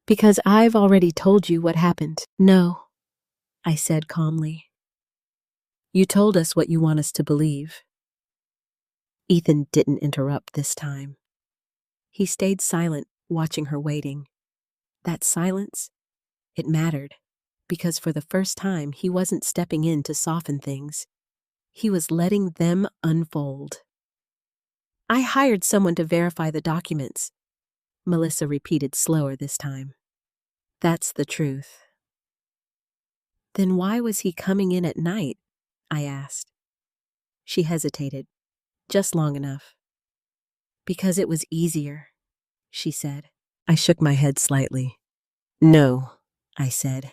Because I've already told you what happened. No, I said calmly. You told us what you want us to believe. Ethan didn't interrupt this time. He stayed silent, watching her waiting. That silence, it mattered, because for the first time he wasn't stepping in to soften things. He was letting them unfold. I hired someone to verify the documents, Melissa repeated slower this time. That's the truth. Then why was he coming in at night? I asked. She hesitated, just long enough. Because it was easier, she said. I shook my head slightly. No, I said.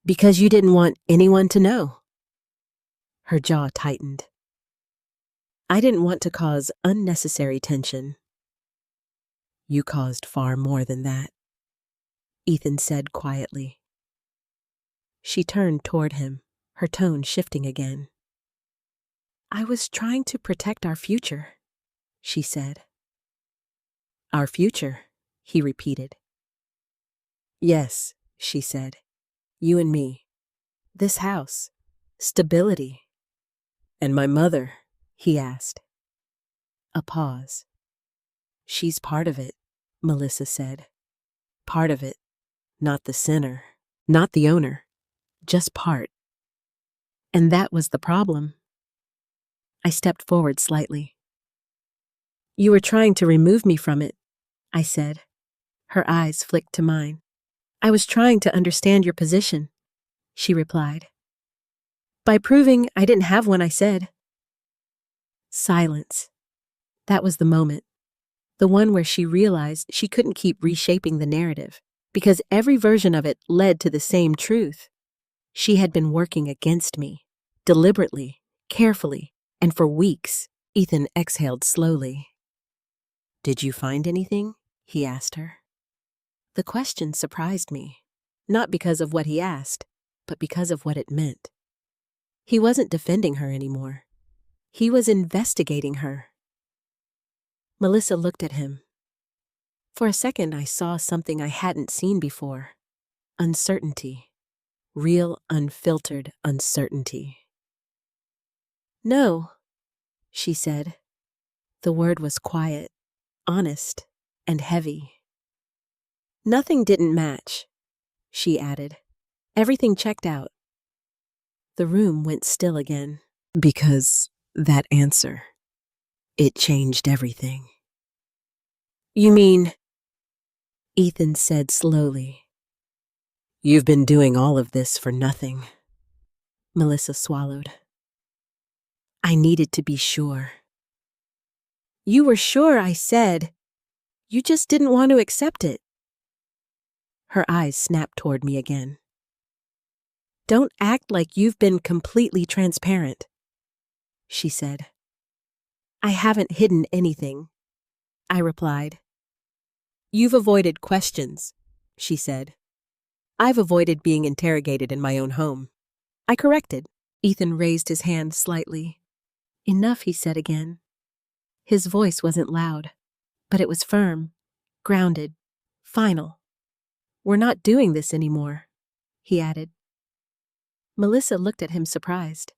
Because you didn't want anyone to know. Her jaw tightened. I didn't want to cause unnecessary tension. You caused far more than that, Ethan said quietly. She turned toward him, her tone shifting again. I was trying to protect our future, she said. Our future, he repeated. Yes, she said. You and me. This house. Stability. And my mother, he asked. A pause. She's part of it, Melissa said. Part of it, not the center, not the owner, just part. And that was the problem. I stepped forward slightly. You were trying to remove me from it, I said. Her eyes flicked to mine. I was trying to understand your position, she replied. By proving I didn't have one, I said. Silence. That was the moment. The one where she realized she couldn't keep reshaping the narrative, because every version of it led to the same truth. She had been working against me, deliberately, carefully, and for weeks. Ethan exhaled slowly. "Did you find anything?" he asked her. The question surprised me, not because of what he asked, but because of what it meant. He wasn't defending her anymore. He was investigating her. Melissa looked at him. For a second, I saw something I hadn't seen before. Uncertainty. Real, unfiltered uncertainty. "No," she said. The word was quiet, honest, and heavy. "Nothing didn't match," she added. "Everything checked out." The room went still again. Because that answer, it changed everything. "You mean?" Ethan said slowly. "You've been doing all of this for nothing." Melissa swallowed. "I needed to be sure." "You were sure, I said. You just didn't want to accept it." Her eyes snapped toward me again. "Don't act like you've been completely transparent," she said. "I haven't hidden anything," I replied. "You've avoided questions," she said. "I've avoided being interrogated in my own home." I corrected. Ethan raised his hand slightly. "Enough," he said again. His voice wasn't loud, but it was firm, grounded, final. "We're not doing this anymore," he added. Melissa looked at him surprised.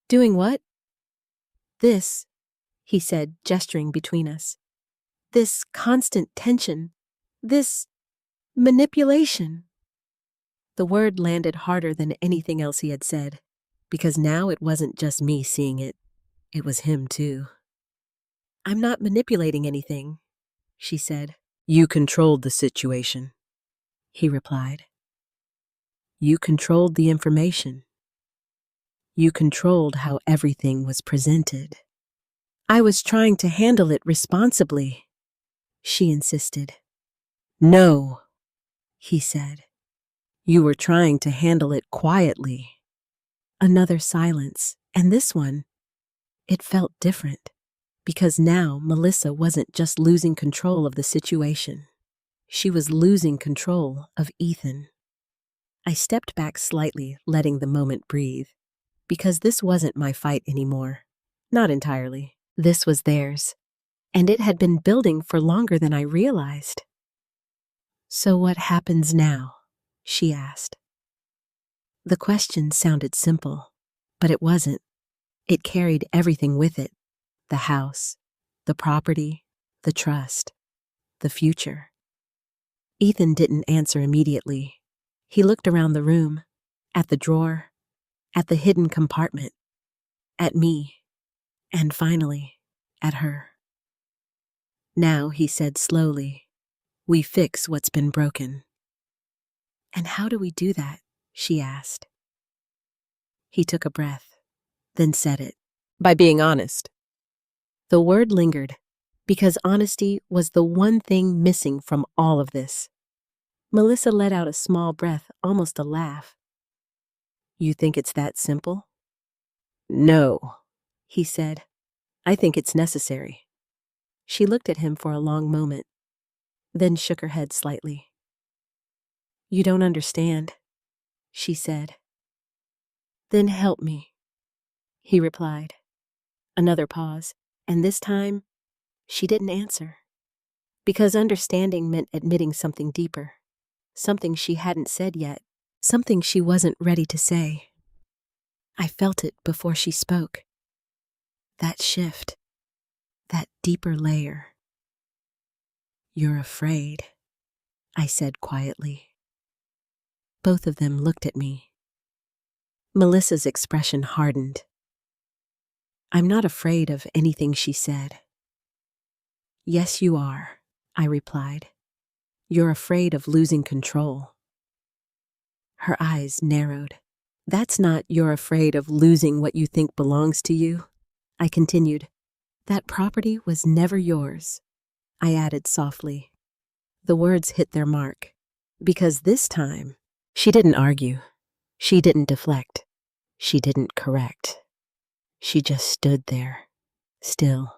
"Doing what?" "This," he said, gesturing between us. "This constant tension. This manipulation." The word landed harder than anything else he had said, because now it wasn't just me seeing it. It was him, too. "I'm not manipulating anything," she said. "You controlled the situation," he replied. "You controlled the information. You controlled how everything was presented." "I was trying to handle it responsibly," she insisted. "No," he said. "You were trying to handle it quietly." Another silence, and this one, it felt different, because now Melissa wasn't just losing control of the situation. She was losing control of Ethan. I stepped back slightly, letting the moment breathe, because this wasn't my fight anymore. Not entirely. This was theirs, and it had been building for longer than I realized. "So what happens now?" she asked. The question sounded simple, but it wasn't. It carried everything with it: the house, the property, the trust, the future. Ethan didn't answer immediately. He looked around the room, at the drawer, at the hidden compartment, at me, and finally, at her. "Now," he said slowly, "we fix what's been broken." "And how do we do that?" she asked. He took a breath, then said it. "By being honest." The word lingered, because honesty was the one thing missing from all of this. Melissa let out a small breath, almost a laugh. "You think it's that simple?" "No," he said. "I think it's necessary." She looked at him for a long moment, then shook her head slightly. "You don't understand," she said. "Then help me," he replied. Another pause, and this time, she didn't answer. Because understanding meant admitting something deeper, something she hadn't said yet, something she wasn't ready to say. I felt it before she spoke. That shift, that deeper layer. "You're afraid," I said quietly. Both of them looked at me. Melissa's expression hardened. "I'm not afraid of anything," she said. "Yes, you are," I replied. "You're afraid of losing control." Her eyes narrowed. "That's not you're afraid of losing what you think belongs to you," I continued. "That property was never yours," I added softly. The words hit their mark, because this time, she didn't argue. She didn't deflect. She didn't correct. She just stood there, still,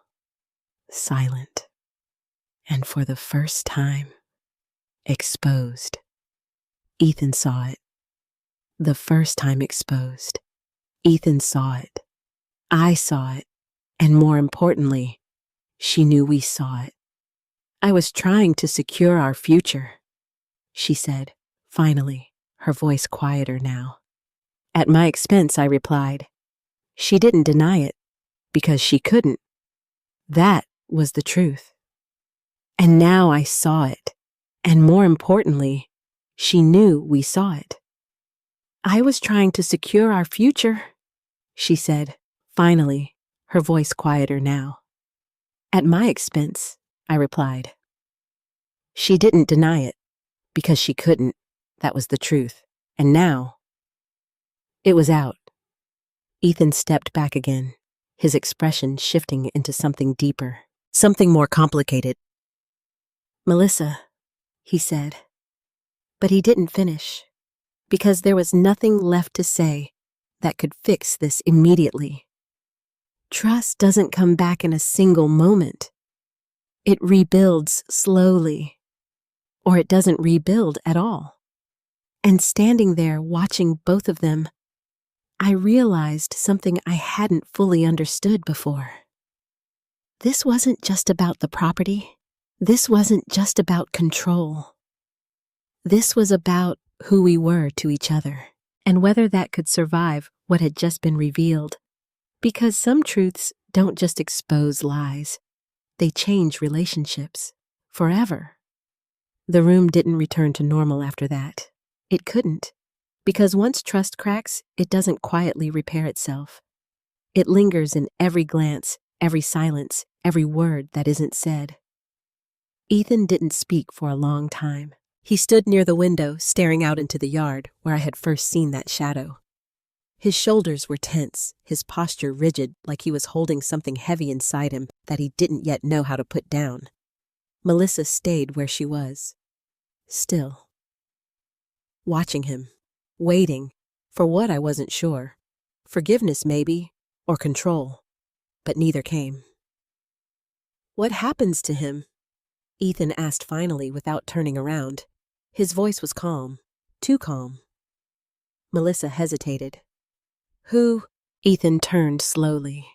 silent, and for the first time, exposed. Ethan saw it. The first time exposed. Ethan saw it. I saw it. And more importantly, she knew we saw it. I was trying to secure our future, she said, finally, her voice quieter now. At my expense, I replied. She didn't deny it, because she couldn't. That was the truth. And now I saw it, and more importantly, she knew we saw it. I was trying to secure our future, she said, finally, her voice quieter now. At my expense, I replied. She didn't deny it, because she couldn't. That was the truth. And now, it was out. Ethan stepped back again, his expression shifting into something deeper, something more complicated. Melissa, he said. But he didn't finish, because there was nothing left to say that could fix this immediately. Trust doesn't come back in a single moment. It rebuilds slowly, or it doesn't rebuild at all. And standing there watching both of them, I realized something I hadn't fully understood before. This wasn't just about the property. This wasn't just about control. This was about who we were to each other, and whether that could survive what had just been revealed. Because some truths don't just expose lies, they change relationships, forever. The room didn't return to normal after that. It couldn't, because once trust cracks, it doesn't quietly repair itself. It lingers in every glance, every silence, every word that isn't said. Ethan didn't speak for a long time. He stood near the window, staring out into the yard where I had first seen that shadow. His shoulders were tense, his posture rigid, like he was holding something heavy inside him that he didn't yet know how to put down. Melissa stayed where she was, still. Watching him, waiting, for what I wasn't sure. Forgiveness maybe, or control, but neither came. What happens to him? Ethan asked finally without turning around. His voice was calm, too calm. Melissa hesitated. Who? Ethan turned slowly.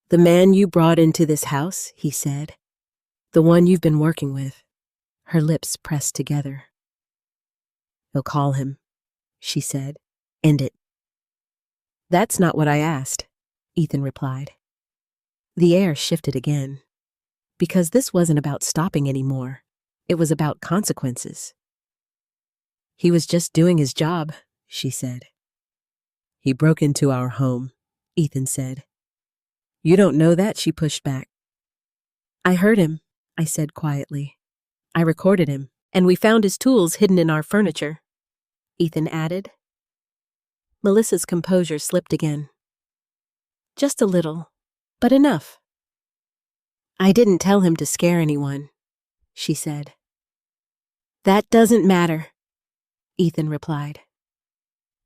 The man you brought into this house, he said. The one you've been working with. Her lips pressed together. He'll call him, she said. End it. That's not what I asked, Ethan replied. The air shifted again. Because this wasn't about stopping anymore. It was about consequences. He was just doing his job, she said. He broke into our home, Ethan said. You don't know that, she pushed back. I heard him, I said quietly. I recorded him, and we found his tools hidden in our furniture, Ethan added. Melissa's composure slipped again. Just a little, but enough. I didn't tell him to scare anyone, she said. That doesn't matter, Ethan replied.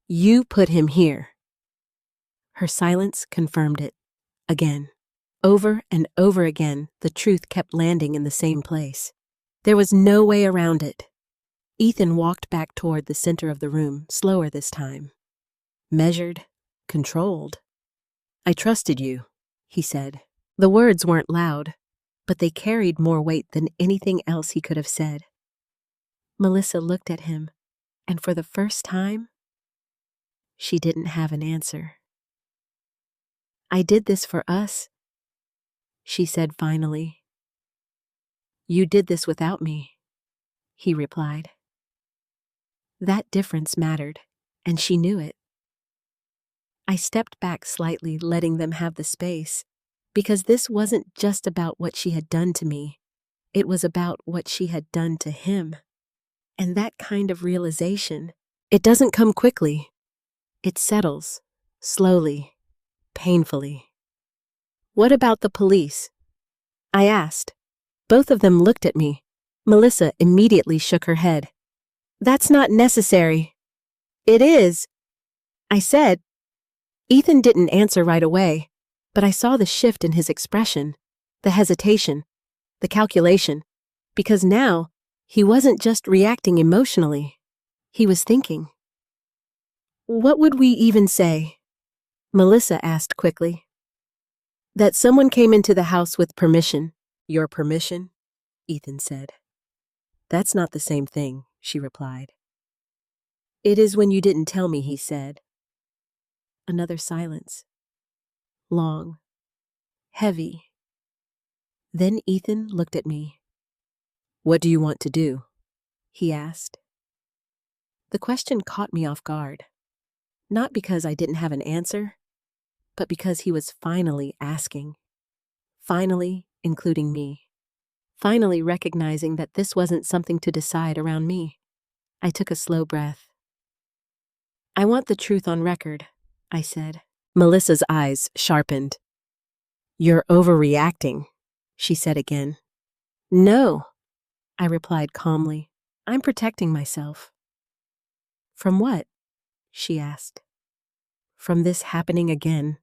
You put him here. Her silence confirmed it. Again, over and over again, the truth kept landing in the same place. There was no way around it. Ethan walked back toward the center of the room, slower this time. Measured, controlled. I trusted you, he said. The words weren't loud, but they carried more weight than anything else he could have said. Melissa looked at him, and for the first time, she didn't have an answer. I did this for us, she said finally. You did this without me, he replied. That difference mattered, and she knew it. I stepped back slightly, letting them have the space, because this wasn't just about what she had done to me. It was about what she had done to him. And that kind of realization, it doesn't come quickly. It settles, slowly, painfully. What about the police? I asked. Both of them looked at me. Melissa immediately shook her head. That's not necessary, It is, I said. Ethan didn't answer right away, but I saw the shift in his expression, the hesitation, the calculation, because now he wasn't just reacting emotionally, he was thinking. What would we even say? Melissa asked quickly. That someone came into the house with permission. Your permission? Ethan said. That's not the same thing, she replied. It is when you didn't tell me, he said. Another silence. Long. Heavy. Then Ethan looked at me. What do you want to do? He asked. The question caught me off guard. Not because I didn't have an answer, but because he was finally asking. Finally including me. Finally recognizing that this wasn't something to decide around me. I took a slow breath. I want the truth on record, I said. Melissa's eyes sharpened. You're overreacting, she said again. No, I replied calmly. I'm protecting myself. From what? She asked. From this happening again,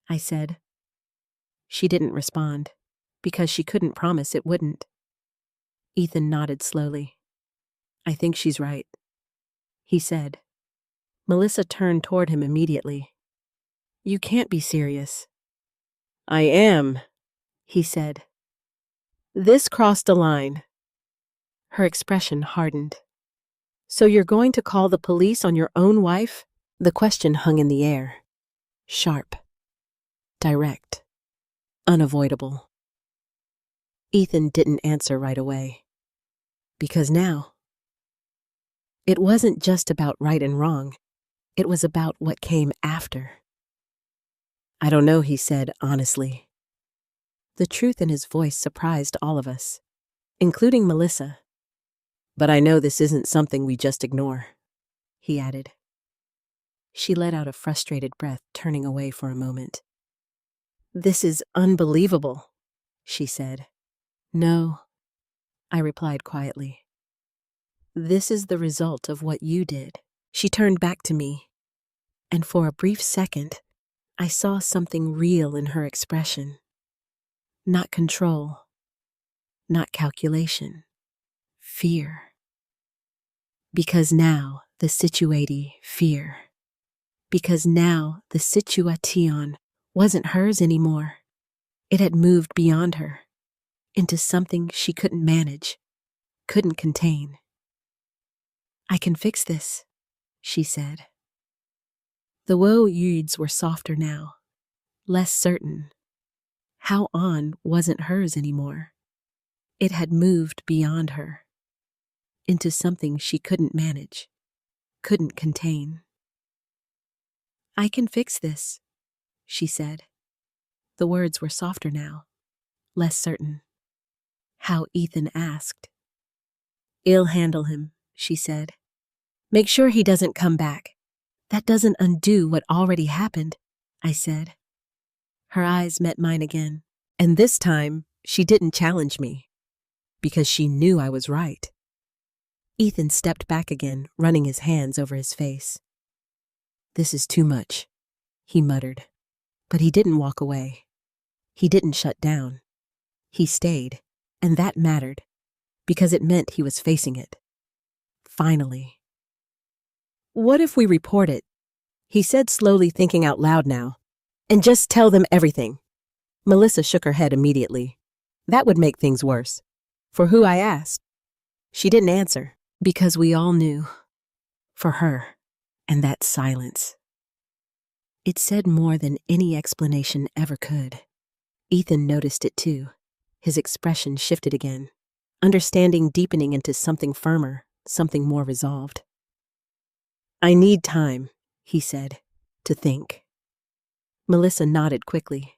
I said. She didn't respond, because she couldn't promise it wouldn't. Ethan nodded slowly. I think she's right, he said. Melissa turned toward him immediately. You can't be serious. I am, he said. This crossed a line. Her expression hardened. So you're going to call the police on your own wife? The question hung in the air. Sharp. Direct. Unavoidable. Ethan didn't answer right away. Because now, it wasn't just about right and wrong. It was about what came after. I don't know, he said honestly. The truth in his voice surprised all of us, including Melissa. But I know this isn't something we just ignore, he added. She let out a frustrated breath, turning away for a moment. This is unbelievable, she said. No, I replied quietly. This is the result of what you did. She turned back to me, and for a brief second, I saw something real in her expression. Not control, not calculation, fear. Because now the fear. Because now the situation wasn't hers anymore. It had moved beyond her, into something she couldn't manage, couldn't contain. I can fix this, she said. The words were softer now, less certain. How on wasn't hers anymore. It had moved beyond her, into something she couldn't manage, couldn't contain. I can fix this, she said. The words were softer now, less certain. How, Ethan asked. I'll handle him, she said. Make sure he doesn't come back. That doesn't undo what already happened, I said. Her eyes met mine again, and this time she didn't challenge me, because she knew I was right. Ethan stepped back again, running his hands over his face. This is too much, he muttered. But he didn't walk away. He didn't shut down. He stayed, and that mattered, because it meant he was facing it. Finally. What if we report it? He said, slowly, thinking out loud now. And just tell them everything. Melissa shook her head immediately. That would make things worse. For who, I asked. She didn't answer, because we all knew. For her, and that silence. It said more than any explanation ever could. Ethan noticed it too. His expression shifted again, understanding deepening into something firmer, something more resolved. I need time, he said, to think. Melissa nodded quickly.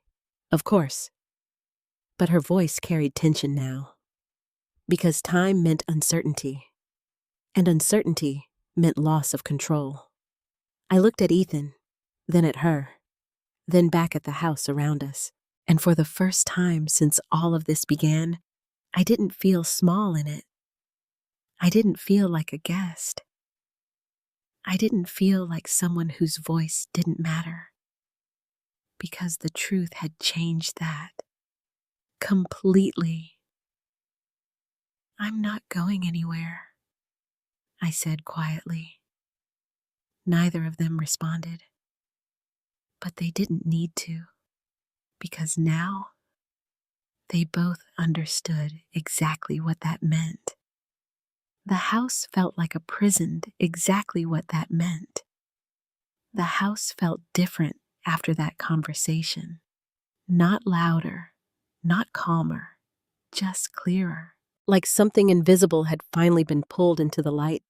Of course. But her voice carried tension now. Because time meant uncertainty. And uncertainty meant loss of control. I looked at Ethan, then at her, then back at the house around us. And for the first time since all of this began, I didn't feel small in it. I didn't feel like a guest. I didn't feel like someone whose voice didn't matter, because the truth had changed that completely. "I'm not going anywhere," I said quietly. Neither of them responded, but they didn't need to, because now they both understood exactly what that meant. The house felt like a prison, exactly what that meant. The house felt different after that conversation. Not louder, not calmer, just clearer. Like something invisible had finally been pulled into the light,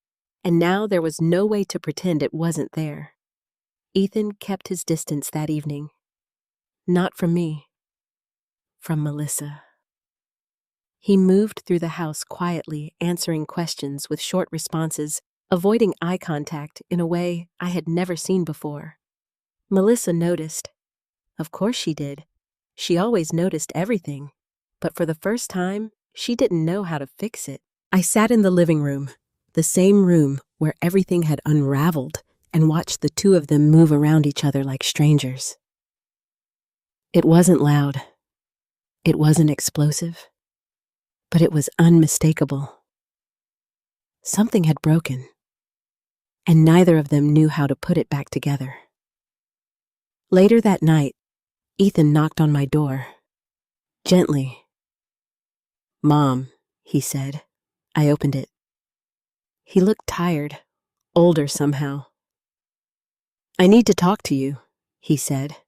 and now there was no way to pretend it wasn't there. Ethan kept his distance that evening. Not from me, from Melissa. He moved through the house quietly, answering questions with short responses, avoiding eye contact in a way I had never seen before. Melissa noticed. Of course she did. She always noticed everything. But for the first time, she didn't know how to fix it. I sat in the living room, the same room where everything had unraveled, and watched the two of them move around each other like strangers. It wasn't loud. It wasn't explosive. But it was unmistakable. Something had broken, and neither of them knew how to put it back together. Later that night, Ethan knocked on my door. Gently. "Mom," he said. I opened it. He looked tired, older somehow. "I need to talk to you," he said.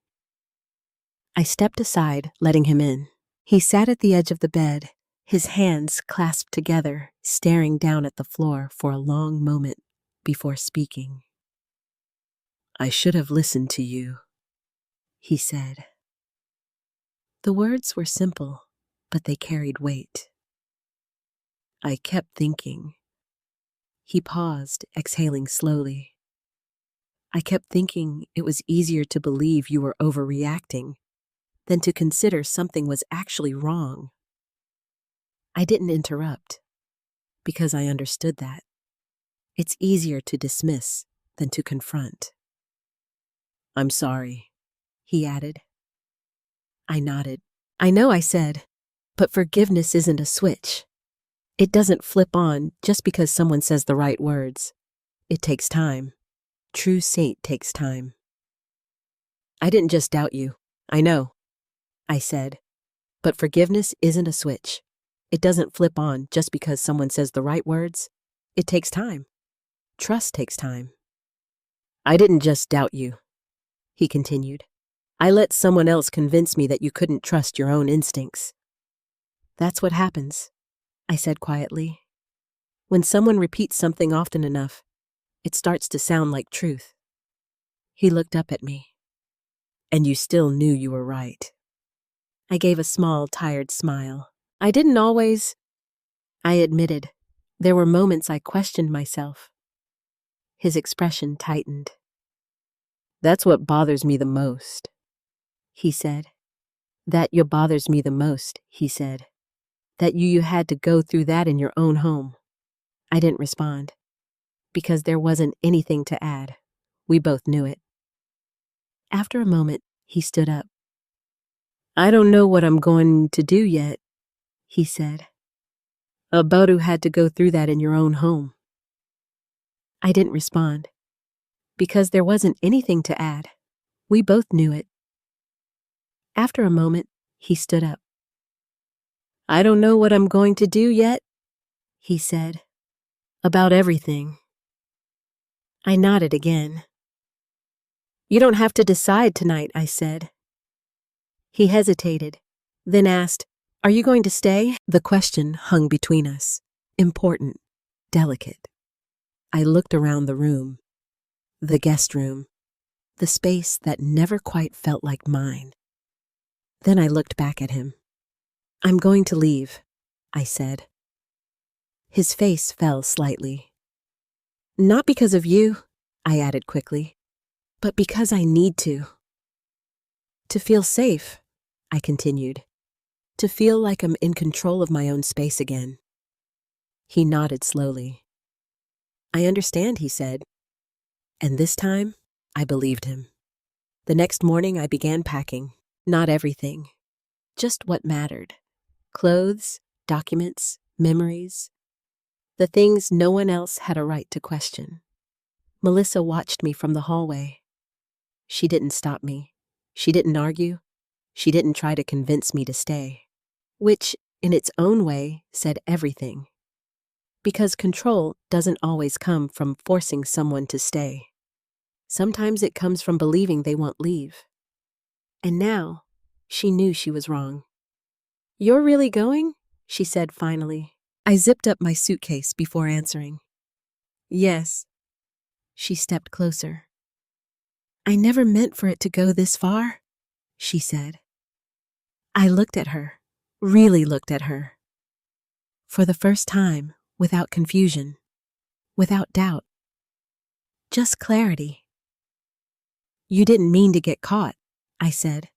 I stepped aside, letting him in. He sat at the edge of the bed, his hands clasped together, staring down at the floor for a long moment before speaking. "I should have listened to you," he said. The words were simple, but they carried weight. "I kept thinking." He paused, exhaling slowly. "I kept thinking it was easier to believe you were overreacting than to consider something was actually wrong." I didn't interrupt, because I understood that. It's easier to dismiss than to confront. "I'm sorry," he added. I nodded. "I know," I said, "but forgiveness isn't a switch. It doesn't flip on just because someone says the right words. It takes time. True saint takes time." "I didn't just doubt you. I know," I said, "but forgiveness isn't a switch. It doesn't flip on just because someone says the right words. It takes time. Trust takes time." "I didn't just doubt you," he continued. "I let someone else convince me that you couldn't trust your own instincts." "That's what happens," I said quietly. "When someone repeats something often enough, it starts to sound like truth." He looked up at me. "And you still knew you were right." I gave a small, tired smile. "I didn't always," I admitted. There were moments I questioned myself. His expression tightened. "That's what bothers me the most," he said. "That you bothers me the most," he said. "That you had to go through that in your own home." I didn't respond, because there wasn't anything to add. We both knew it. After a moment, he stood up. "I don't know what I'm going to do yet," he said. "About who had to go through that in your own home." I didn't respond, because there wasn't anything to add. We both knew it. After a moment, he stood up. "I don't know what I'm going to do yet," he said. "About everything." I nodded again. "You don't have to decide tonight," I said. He hesitated, then asked, "Are you going to stay?" The question hung between us, important, delicate. I looked around the room, the guest room, the space that never quite felt like mine. Then I looked back at him. "I'm going to leave," I said. His face fell slightly. "Not because of you," I added quickly, "but because I need to." "To feel safe," I continued. "To feel like I'm in control of my own space again." He nodded slowly. "I understand," he said. And this time, I believed him. The next morning, I began packing. Not everything, just what mattered. Clothes, documents, memories, the things no one else had a right to question. Melissa watched me from the hallway. She didn't stop me. She didn't argue. She didn't try to convince me to stay. Which, in its own way, said everything. Because control doesn't always come from forcing someone to stay. Sometimes it comes from believing they won't leave. And now, she knew she was wrong. "You're really going?" she said finally. I zipped up my suitcase before answering. "Yes." She stepped closer. "I never meant for it to go this far," she said. I looked at her, really looked at her. For the first time, without confusion, without doubt. Just clarity. "You didn't mean to get caught," I said.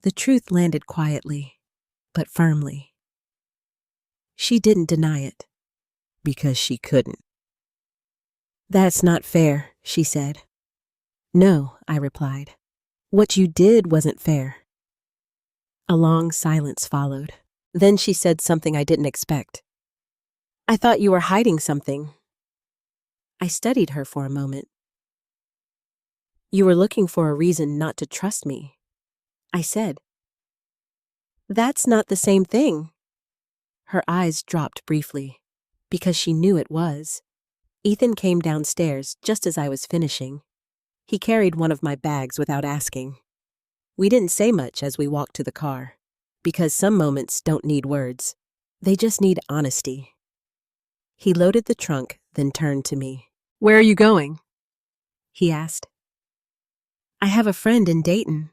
The truth landed quietly, but firmly. She didn't deny it, because she couldn't. "That's not fair," she said. "No," I replied. "What you did wasn't fair." A long silence followed. Then she said something I didn't expect. "I thought you were hiding something." I studied her for a moment. "You were looking for a reason not to trust me," I said. "That's not the same thing." Her eyes dropped briefly, because she knew it was. Ethan came downstairs just as I was finishing. He carried one of my bags without asking. We didn't say much as we walked to the car, because some moments don't need words. They just need honesty. He loaded the trunk, then turned to me. "Where are you going?" he asked. "I have a friend in Dayton,"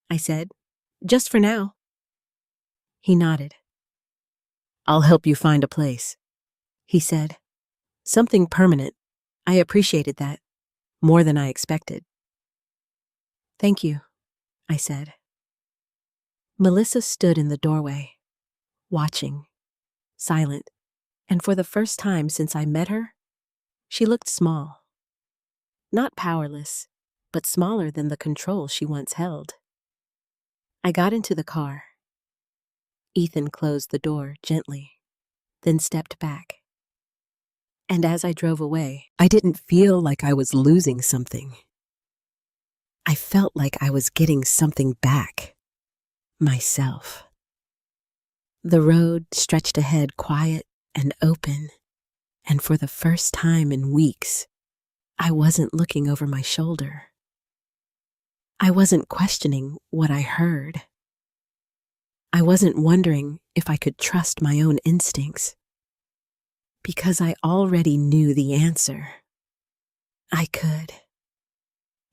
I said. "Just for now." He nodded. "I'll help you find a place," he said. Something permanent. I appreciated that, more than I expected. "Thank you," I said. Melissa stood in the doorway, watching, silent, and for the first time since I met her, she looked small. Not powerless, but smaller than the control she once held. I got into the car. Ethan closed the door gently, then stepped back. And as I drove away, I didn't feel like I was losing something. I felt like I was getting something back. Myself. The road stretched ahead quiet and open, and for the first time in weeks, I wasn't looking over my shoulder. I wasn't questioning what I heard. I wasn't wondering if I could trust my own instincts, because I already knew the answer. I could,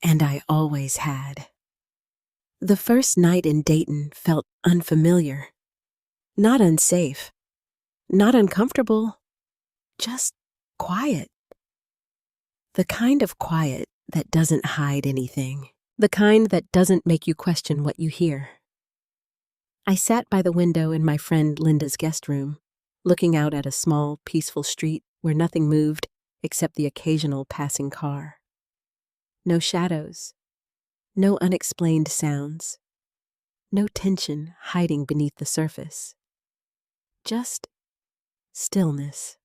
and I always had. The first night in Dayton felt unfamiliar, not unsafe, not uncomfortable, just quiet. The kind of quiet that doesn't hide anything, the kind that doesn't make you question what you hear. I sat by the window in my friend Linda's guest room, looking out at a small, peaceful street where nothing moved except the occasional passing car. No shadows, no unexplained sounds, no tension hiding beneath the surface. Just stillness.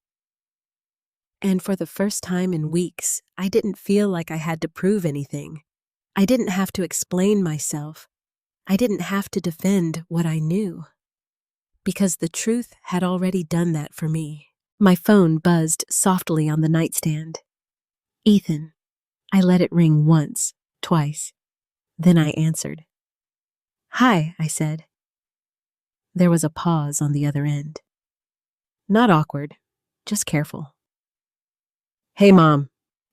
And for the first time in weeks, I didn't feel like I had to prove anything. I didn't have to explain myself. I didn't have to defend what I knew. Because the truth had already done that for me. My phone buzzed softly on the nightstand. "Ethan." I let it ring once, twice. Then I answered. "Hi," I said. There was a pause on the other end. Not awkward, just careful. "Hey, Mom,"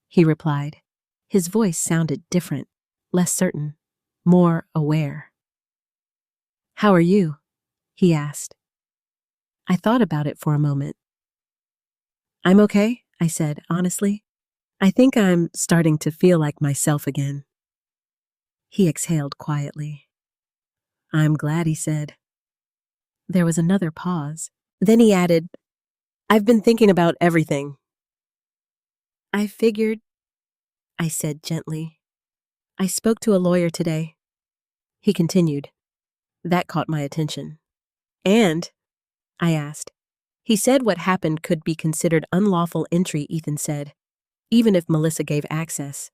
he replied. His voice sounded different, less certain, more aware. "How are you?" he asked. I thought about it for a moment. "I'm okay," I said, honestly. "I think I'm starting to feel like myself again." He exhaled quietly. "I'm glad," he said. There was another pause. Then he added, "I've been thinking about everything." I figured I said gently. I spoke to a lawyer today. He continued. That caught my attention. And? I asked. He said what happened could be considered unlawful entry, Ethan said, even if Melissa gave access.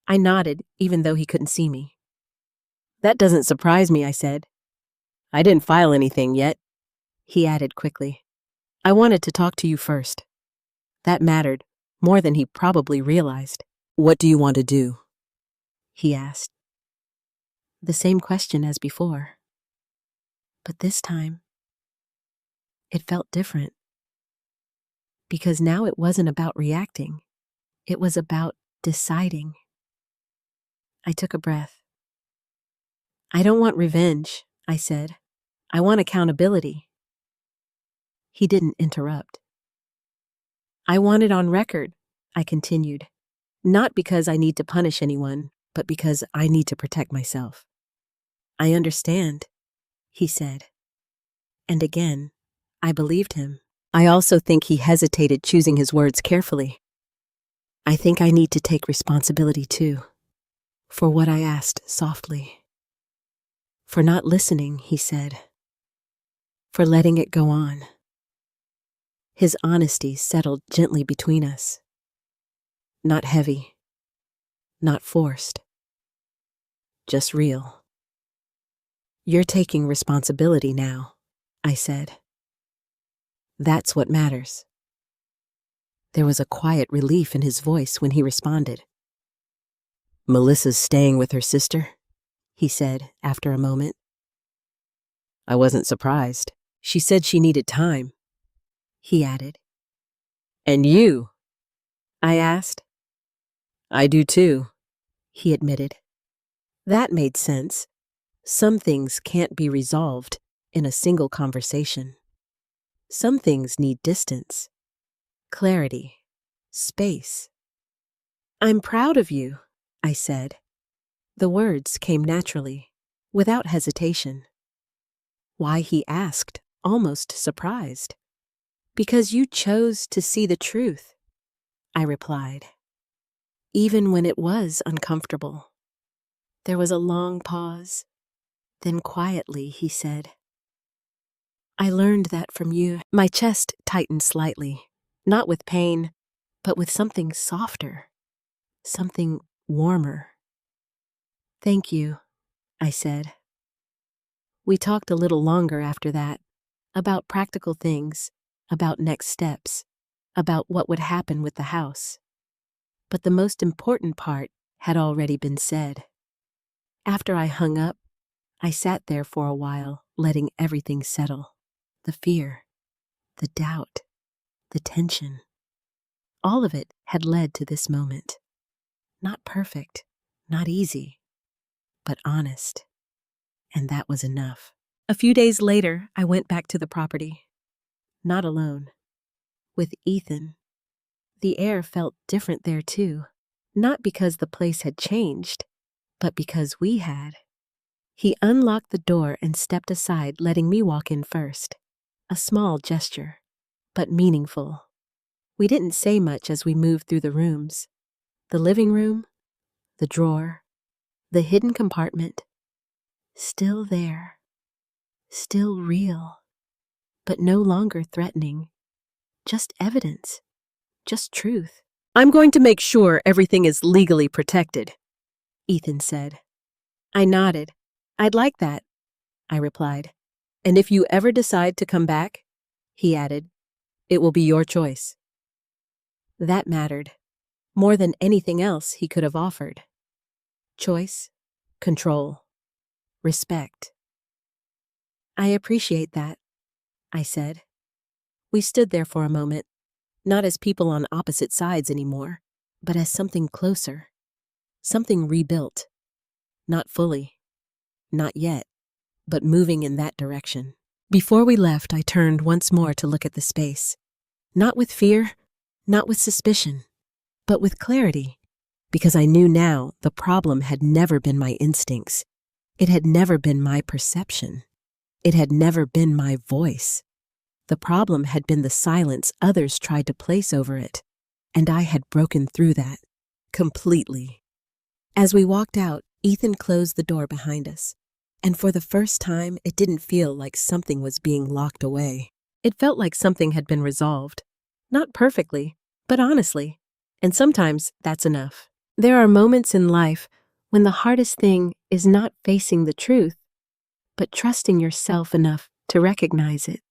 I nodded, even though he couldn't see me. That doesn't surprise me, I said. I didn't file anything yet, he added quickly. I wanted to talk to you first. That mattered, more than he probably realized. What do you want to do? He asked. The same question as before. But this time, it felt different. Because now it wasn't about reacting. It was about deciding. I took a breath. I don't want revenge, I said. I want accountability. He didn't interrupt. I want it on record, I continued. Not because I need to punish anyone, but because I need to protect myself. I understand, he said. And again, I believed him. I also think he hesitated, choosing his words carefully. I think I need to take responsibility too, for what I asked softly. For not listening, he said. For letting it go on. His honesty settled gently between us. Not heavy. Not forced. Just real. You're taking responsibility now, I said. That's what matters. There was a quiet relief in his voice when he responded. Melissa's staying with her sister, he said after a moment. I wasn't surprised. She said she needed time, he added. And you? I asked. I do too, he admitted. That made sense. Some things can't be resolved in a single conversation. Some things need distance, clarity, space. I'm proud of you, I said. The words came naturally, without hesitation. Why, he asked, almost surprised. Because you chose to see the truth, I replied. Even when it was uncomfortable. There was a long pause. Then quietly he said, I learned that from you. My chest tightened slightly, not with pain, but with something softer, something warmer. Thank you, I said. We talked a little longer after that, about practical things, about next steps, about what would happen with the house. But the most important part had already been said. After I hung up, I sat there for a while, letting everything settle. The fear, the doubt, the tension. All of it had led to this moment. Not perfect, not easy, but honest. And that was enough. A few days later, I went back to the property. Not alone. With Ethan. The air felt different there too. Not because the place had changed, but because we had. He unlocked the door and stepped aside, letting me walk in first. A small gesture, but meaningful. We didn't say much as we moved through the rooms. The living room, the drawer, the hidden compartment. Still there. Still real. But no longer threatening. Just evidence. Just truth. I'm going to make sure everything is legally protected, Ethan said. I nodded. I'd like that, I replied. And if you ever decide to come back, he added, it will be your choice. That mattered, more than anything else he could have offered. Choice, control, respect. I appreciate that, I said. We stood there for a moment, not as people on opposite sides anymore, but as something closer, something rebuilt. Not fully, not yet, but moving in that direction. Before we left, I turned once more to look at the space. Not with fear, not with suspicion, but with clarity, because I knew now the problem had never been my instincts. It had never been my perception. It had never been my voice. The problem had been the silence others tried to place over it, and I had broken through that, Completely. As we walked out, Ethan closed the door behind us, and for the first time, it didn't feel like something was being locked away. It felt like something had been resolved. Not perfectly, but honestly. And sometimes that's enough. There are moments in life when the hardest thing is not facing the truth, but trusting yourself enough to recognize it.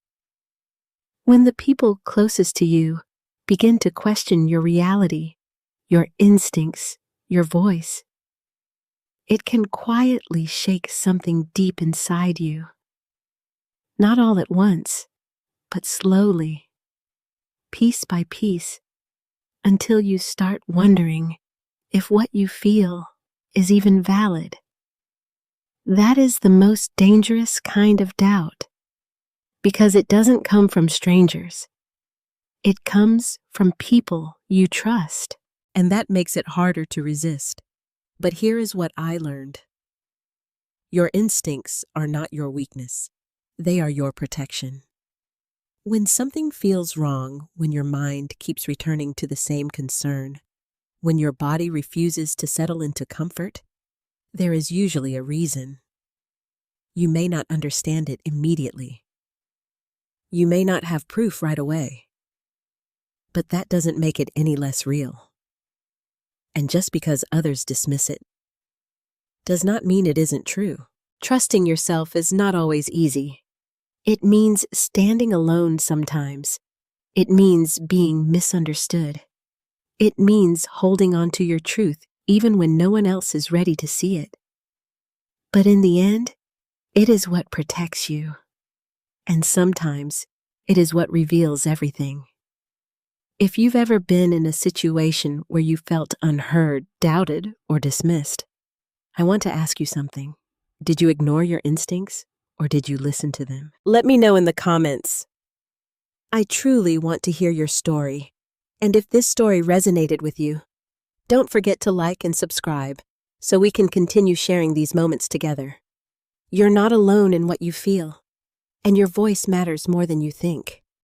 When the people closest to you begin to question your reality, your instincts, your voice, it can quietly shake something deep inside you. Not all at once, but slowly, piece by piece, until you start wondering if what you feel is even valid. That is the most dangerous kind of doubt, because it doesn't come from strangers. It comes from people you trust. And that makes it harder to resist. But here is what I learned. Your instincts are not your weakness. They are your protection. When something feels wrong, when your mind keeps returning to the same concern, when your body refuses to settle into comfort, there is usually a reason. You may not understand it immediately. You may not have proof right away. But that doesn't make it any less real. And just because others dismiss it does not mean it isn't true. Trusting yourself is not always easy. It means standing alone sometimes. It means being misunderstood. It means holding on to your truth even when no one else is ready to see it. But in the end, it is what protects you. And sometimes it is what reveals everything. If you've ever been in a situation where you felt unheard, doubted, or dismissed, I want to ask you something. Did you ignore your instincts, or did you listen to them? Let me know in the comments. I truly want to hear your story. And if this story resonated with you, don't forget to like and subscribe so we can continue sharing these moments together. You're not alone in what you feel, and your voice matters more than you think.